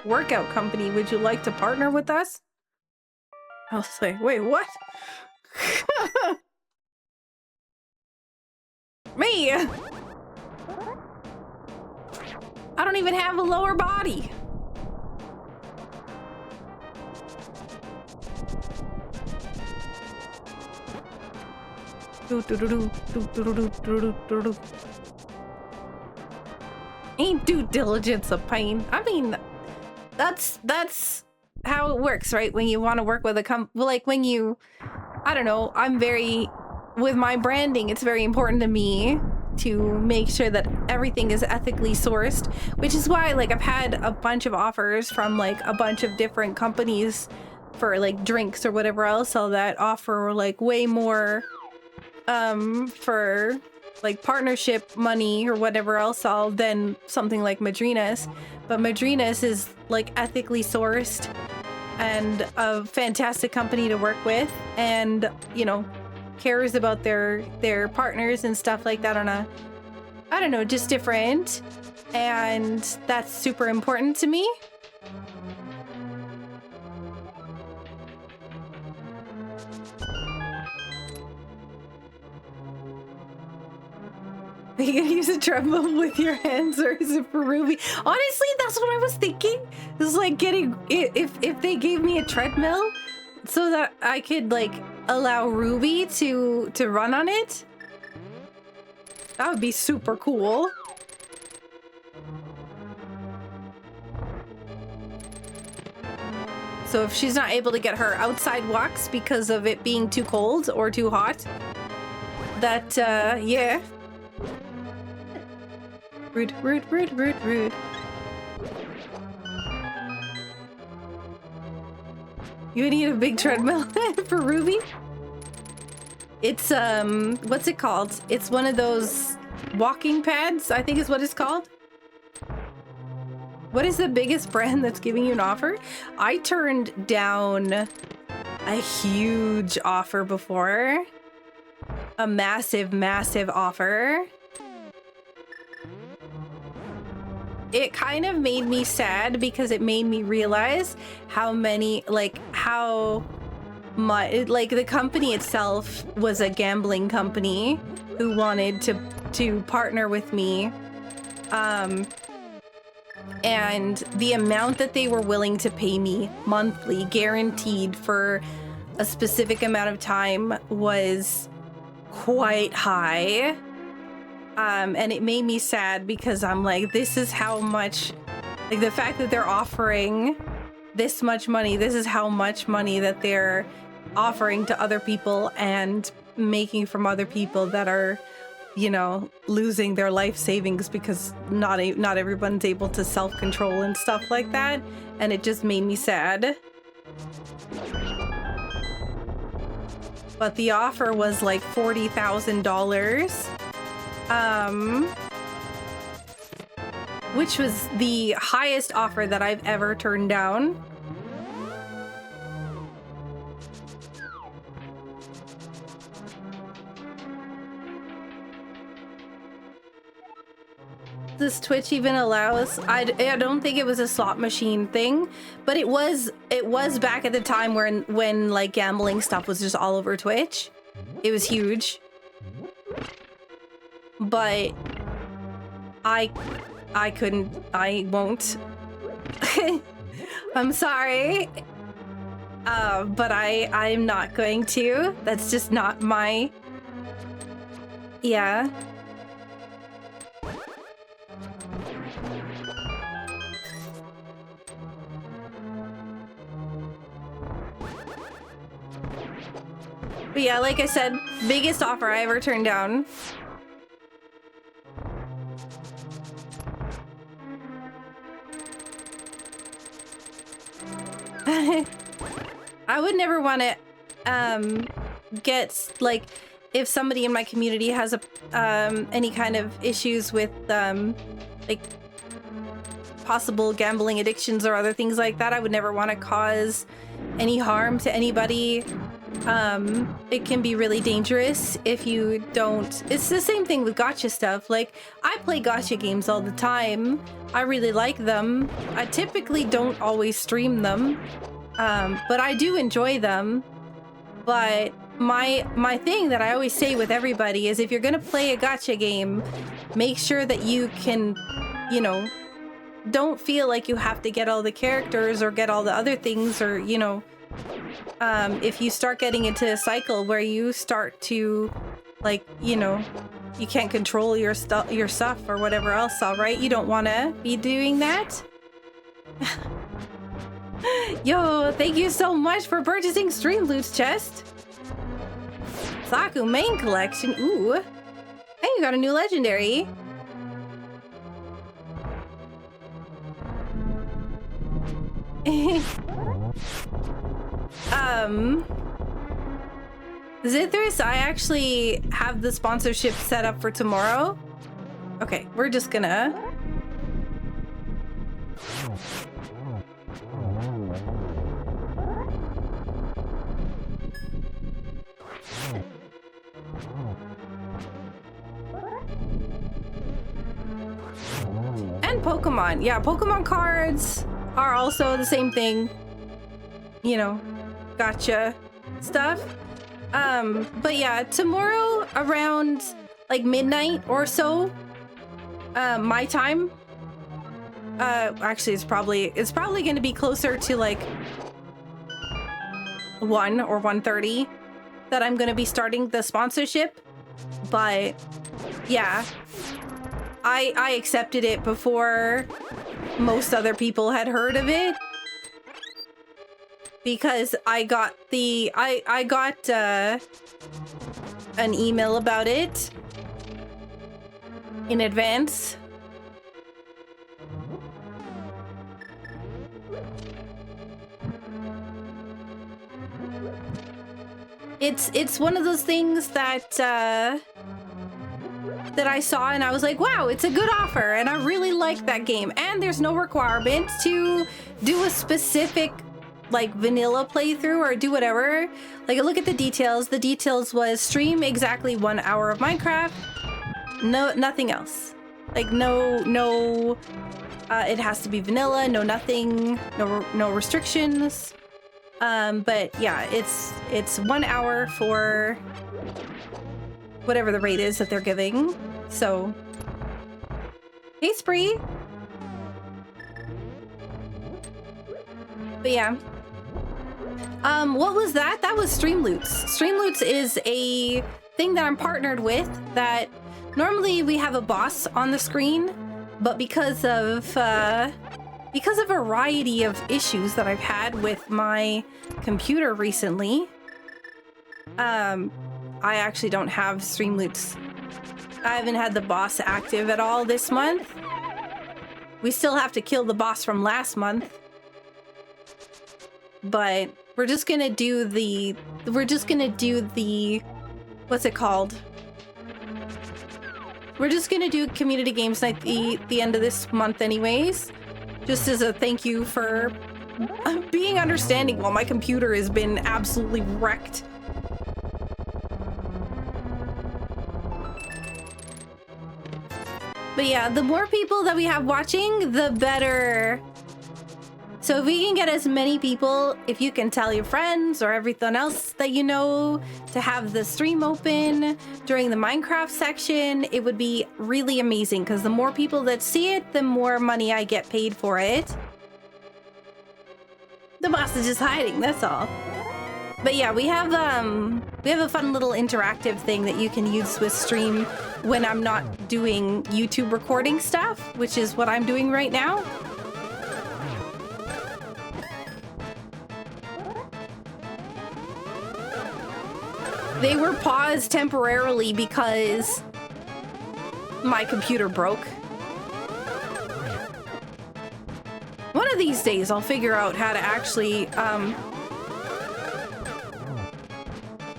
workout company, would you like to partner with us? I was like, wait, what? Me! I don't even have a lower body. Ain't due diligence a pain? I mean, that's how it works, right? When you want to work with a like when you, I don't know, with my branding, it's very important to me to make sure that everything is ethically sourced, which is why like I've had a bunch of offers from like a bunch of different companies for like drinks or whatever else, so that offer like way more for like partnership money or whatever else all than something like Madrina's. But Madrina's is like ethically sourced and a fantastic company to work with, and you know, cares about their partners and stuff like that on a, I don't know, just different, and that's super important to me. Are you gonna use a treadmill with your hands, or is it for Ruby? Honestly, that's what I was thinking. It's like getting, if they gave me a treadmill so that I could like allow Ruby to run on it, that would be super cool. So if she's not able to get her outside walks because of it being too cold or too hot, that, yeah. Rude, rude, rude, rude, rude. You need a big treadmill for Ruby? It's, what's it called? It's one of those walking pads, I think is what it's called. What is the biggest brand that's giving you an offer? I turned down a huge offer before. A massive, massive offer. It kind of made me sad because it made me realize how many, like, how much, like, the company itself was a gambling company who wanted to partner with me. And the amount that they were willing to pay me monthly, guaranteed for a specific amount of time, was quite high. And it made me sad because I'm like, this is how much, like, the fact that they're offering this much money, this is how much money that they're offering to other people and making from other people that are, you know, losing their life savings because not everyone's able to self-control and stuff like that. And it just made me sad. But the offer was like $40,000. Which was the highest offer that I've ever turned down. Does Twitch even allow us? I don't think it was a slot machine thing, but it was back at the time when like gambling stuff was just all over Twitch. It was huge. But I couldn't, I won't. I'm sorry. But I'm not going to. That's just not my, yeah. But yeah, like I said, biggest offer I ever turned down. I would never want to get, like, if somebody in my community has a any kind of issues with like possible gambling addictions or other things like that, I would never want to cause any harm to anybody. It can be really dangerous if you don't. It's the same thing with gacha stuff. Like, I play gacha games all the time. I really like them. I typically don't always stream them, but I do enjoy them. But my thing that I always say with everybody is, if you're gonna play a gacha game, make sure that you can, you know, don't feel like you have to get all the characters or get all the other things, or, you know, if you start getting into a cycle where you start to, like, you know, you can't control your stuff or whatever else, all right? You don't want to be doing that. Yo, thank you so much for purchasing Stream Loot's chest. Saku main collection. Ooh. Hey, you got a new legendary. Zithris, I actually have the sponsorship set up for tomorrow. Okay, we're just gonna... And Pokemon. Yeah, Pokemon cards are also the same thing. You know, gotcha stuff. But yeah, tomorrow around like midnight or so, my time. Actually, it's probably going to be closer to like 1 or 1:30 that I'm going to be starting the sponsorship. But yeah, I accepted it before most other people had heard of it. because I got I got an email about it in advance. It's one of those things that that I saw and I was like, wow, it's a good offer, and I really like that game. And there's no requirement to do a specific like vanilla playthrough or do whatever. Like, look at the details. The details was stream exactly 1 hour of Minecraft. No, nothing else. Like no it has to be vanilla, no nothing, no restrictions. But yeah, it's 1 hour for whatever the rate is that they're giving. So, hey Spree. But yeah. What was that? That was Streamloots. Streamloots is a thing that I'm partnered with that normally we have a boss on the screen, but because of a variety of issues that I've had with my computer recently, I actually don't have Streamloots. I haven't had the boss active at all this month. We still have to kill the boss from last month. But we're just gonna do the what's it called? We're just gonna do community games night the end of this month anyways. Just as a thank you for being understanding while my computer has been absolutely wrecked. But yeah, the more people that we have watching, the better. So if we can get as many people, if you can tell your friends or everything else that you know to have the stream open during the Minecraft section, it would be really amazing, because the more people that see it, the more money I get paid for it. The boss is just hiding, that's all. But yeah, we have a fun little interactive thing that you can use with stream when I'm not doing YouTube recording stuff, which is what I'm doing right now. They were paused temporarily because my computer broke. One of these days I'll figure out how to actually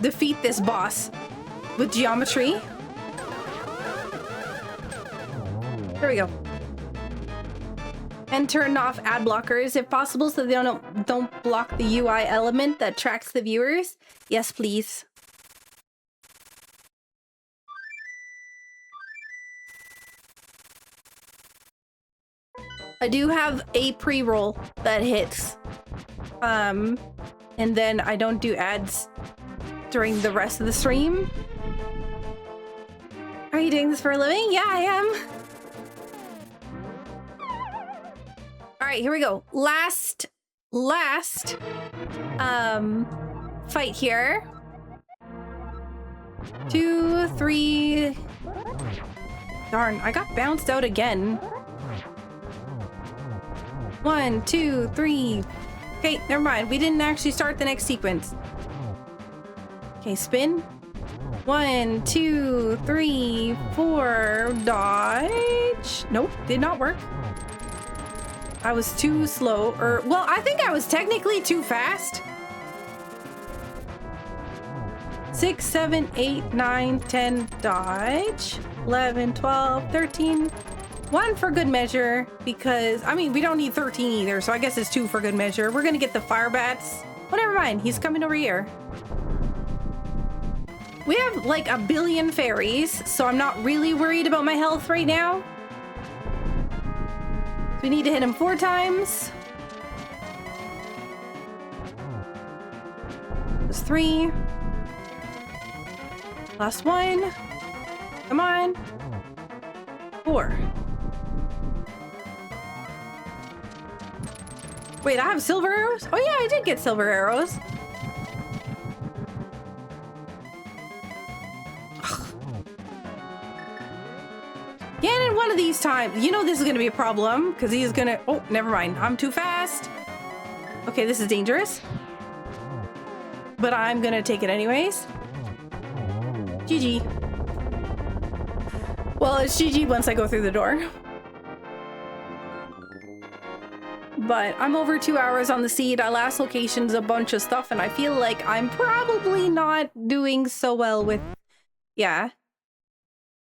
defeat this boss with geometry. There we go. And turn off ad blockers if possible so they don't block the UI element that tracks the viewers. Yes, please. I do have a pre-roll that hits. And then I don't do ads during the rest of the stream. Are you doing this for a living? Yeah, I am. All right, here we go. Last fight here. 2, 3. Darn, I got bounced out again. 1, 2, 3. Okay, never mind. We didn't actually start the next sequence. Okay, spin. 1, 2, 3, 4. Dodge. Nope, did not work. I was too slow. Or, well, I think I was technically too fast. 6, 7, 8, 9, 10. Dodge. 11, 12, 13. 1 for good measure, because, I mean, we don't need 13 either, so I guess it's 2 for good measure. We're gonna get the fire bats. Oh, never mind. He's coming over here. We have, like, a billion fairies, so I'm not really worried about my health right now. We need to hit him 4 times. There's 3. Last 1. Come on. 4. Wait, I have silver arrows? Oh yeah, I did get silver arrows. Ganon one of these times. You know this is gonna be a problem, because he's gonna... Oh, never mind. I'm too fast. Okay, this is dangerous. but I'm gonna take it anyways. GG. Well, it's GG once I go through the door. But I'm over 2 hours on the seed. Our last location's a bunch of stuff, and I feel like I'm probably not doing so well with... Yeah.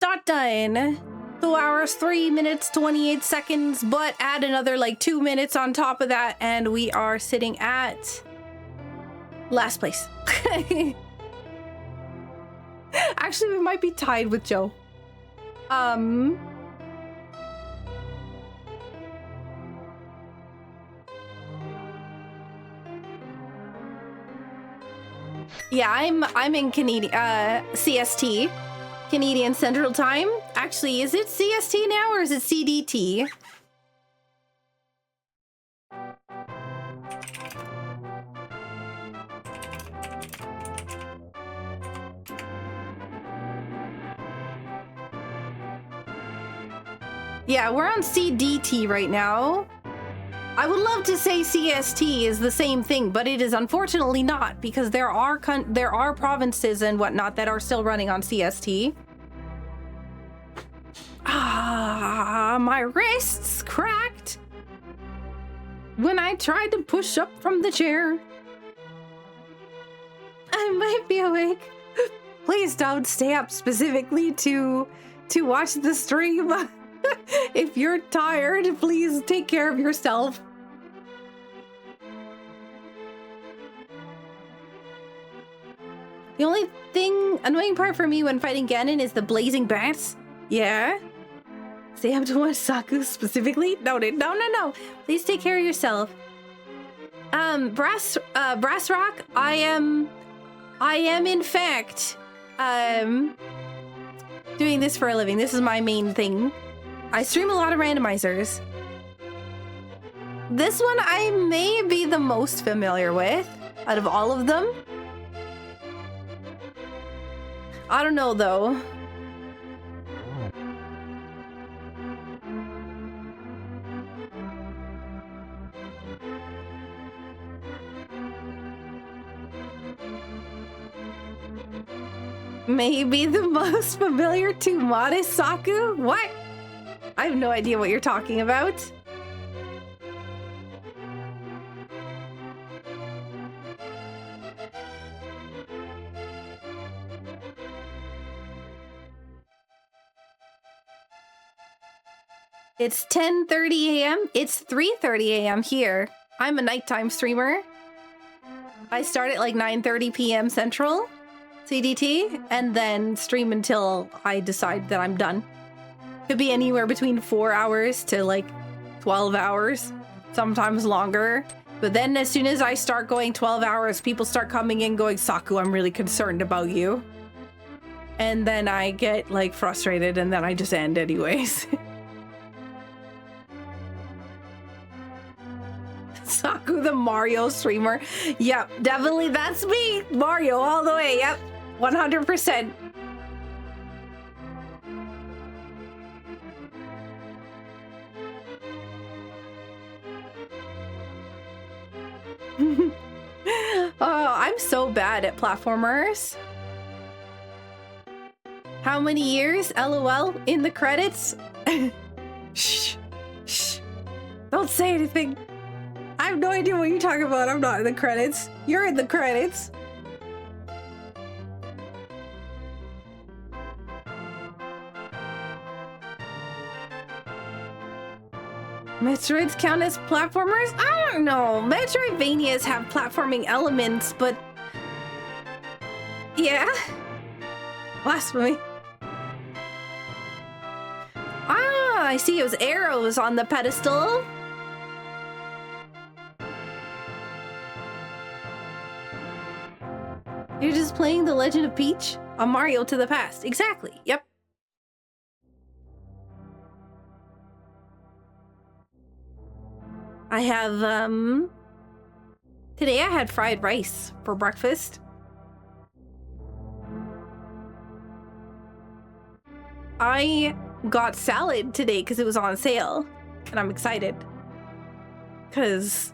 Not done. 2 hours, 3 minutes, 28 seconds, but add another like 2 minutes on top of that, and we are sitting at... last place. Actually, we might be tied with Joe. Yeah, I'm in Canadian CST, Canadian Central Time. Actually, is it CST now or is it CDT? Yeah, we're on CDT right now. I would love to say CST is the same thing, but it is unfortunately not, because there are provinces and whatnot that are still running on CST. Ah, my wrists cracked when I tried to push up from the chair. I might be awake. Please don't stay up specifically to watch the stream. If you're tired, please take care of yourself. The only annoying part for me when fighting Ganon is the blazing bats. Yeah? Stay up to watch Saku specifically? No. Please take care of yourself. Brass Rock, I am in fact, doing this for a living. This is my main thing. I stream a lot of randomizers. This one I may be the most familiar with out of all of them. I don't know though. Maybe the most familiar to Modest Saku? What? I have no idea what you're talking about. It's 10:30 a.m. It's 3:30 a.m. here. I'm a nighttime streamer. I start at like 9:30 p.m. Central, CDT, and then stream until I decide that I'm done. Could be anywhere between 4 hours to like 12 hours, sometimes longer. But then as soon as I start going 12 hours, people start coming in going, Saku, I'm really concerned about you. And then I get like frustrated and then I just end anyways. Saku the Mario streamer. Yep, definitely that's me. Mario all the way. Yep, 100%. Oh, I'm so bad at platformers. How many years? LOL in the credits? Shh. Shh. Don't say anything. I have no idea what you're talking about. I'm not in the credits. You're in the credits. Metroids count as platformers? I don't know. Metroidvanias have platforming elements, but... yeah. Blasphemy. Ah, I see it was arrows on the pedestal. You're just playing The Legend of Peach? A Mario to the past. Exactly. Yep. I have, today I had fried rice for breakfast. I got salad today because it was on sale, and I'm excited. Because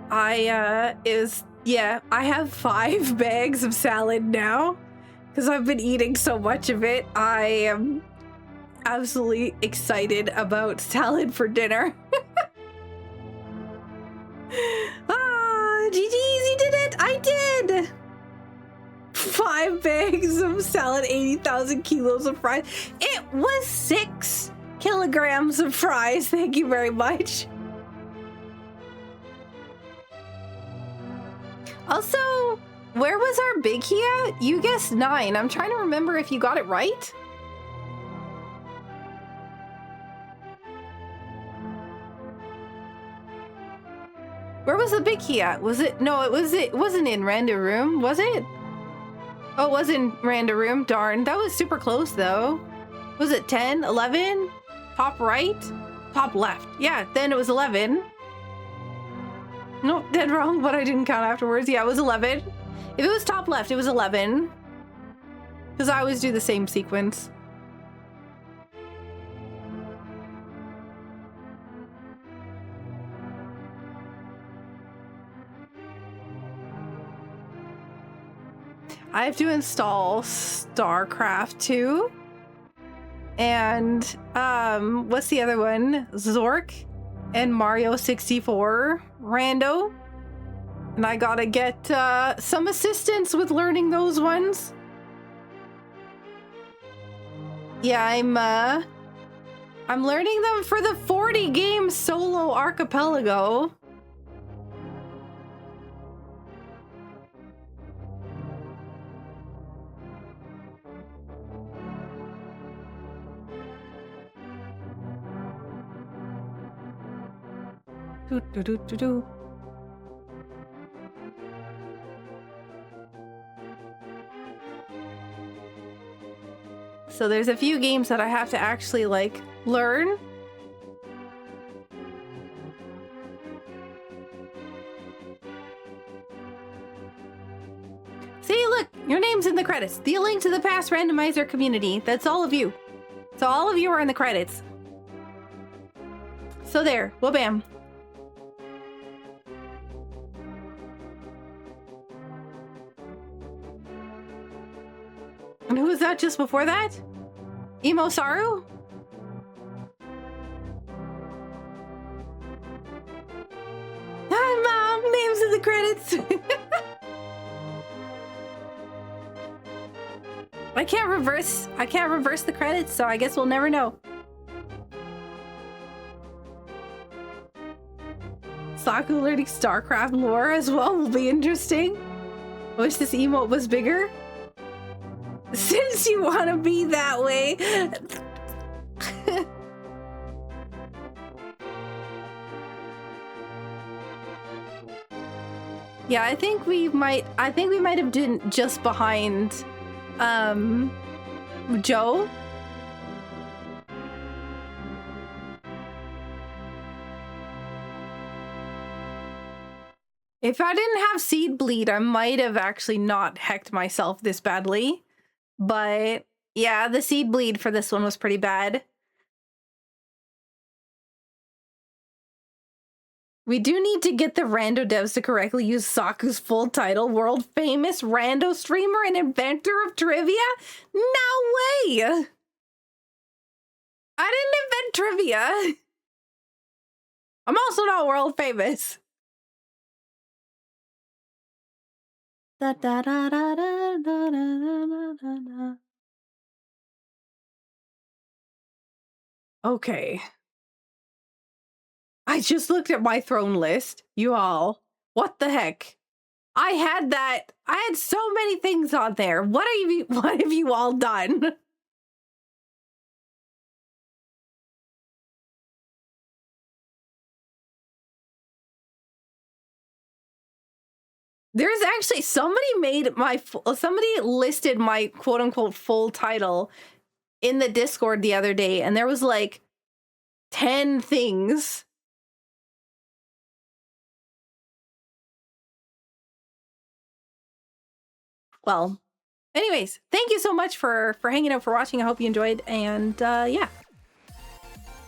it was Yeah, I have 5 bags of salad now because I've been eating so much of it. I am absolutely excited about salad for dinner. Ah, GG's, you did it! I did! 5 bags of salad, 80,000 kilos of fries. It was 6 kilograms of fries. Thank you very much. Also, where was our big key at? You guessed 9. I'm trying to remember if you got it right. Where was the big key at? Was it? No, it wasn't in Random Room, was it? Oh, it was in Random Room. Darn, that was super close though. Was it 10, 11? Top right? Top left. Yeah, then it was 11. Nope, dead wrong, but I didn't count afterwards. Yeah, it was 11. If it was top left, it was 11. Because I always do the same sequence. I have to install StarCraft 2. And, what's the other one? Zork and Mario 64 Rando. And I gotta get, some assistance with learning those ones. Yeah, I'm learning them for the 40 game solo archipelago. Do. So there's a few games that I have to actually like learn. See, look, your name's in the credits. The link to the past randomizer community. That's all of you. So all of you are in the credits. So there, well, bam. And who was that just before that? Emo Saru? Hi, Mom! Names in the credits! I can't reverse the credits, so I guess we'll never know. Saku learning StarCraft lore as well will be interesting. I wish this emote was bigger. Since you want to be that way. Yeah, I think we might have been just behind Joe. If I didn't have seed bleed, I might have actually not hecked myself this badly. But yeah, the seed bleed for this one was pretty bad. We do need to get the rando devs to correctly use Saku's full title, world famous rando streamer and inventor of trivia? No way! I didn't invent trivia. I'm also not world famous. Da, da, da, da, da, da, da, da, da. Okay. I just looked at my throne list, you all. What the heck? I had so many things on there. What have you all done? There's actually somebody listed my quote unquote full title in the Discord the other day, and there was like 10 things. Well, anyways, thank you so much for hanging out, for watching. I hope you enjoyed, and yeah.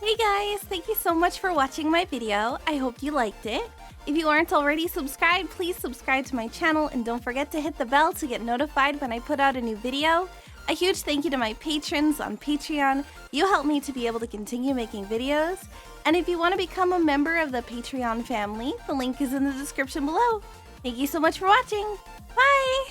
Hey guys, thank you so much for watching my video. I hope you liked it. If you aren't already subscribed, please subscribe to my channel and don't forget to hit the bell to get notified when I put out a new video. A huge thank you to my patrons on Patreon. You help me to be able to continue making videos. And if you want to become a member of the Patreon family, the link is in the description below. Thank you so much for watching. Bye!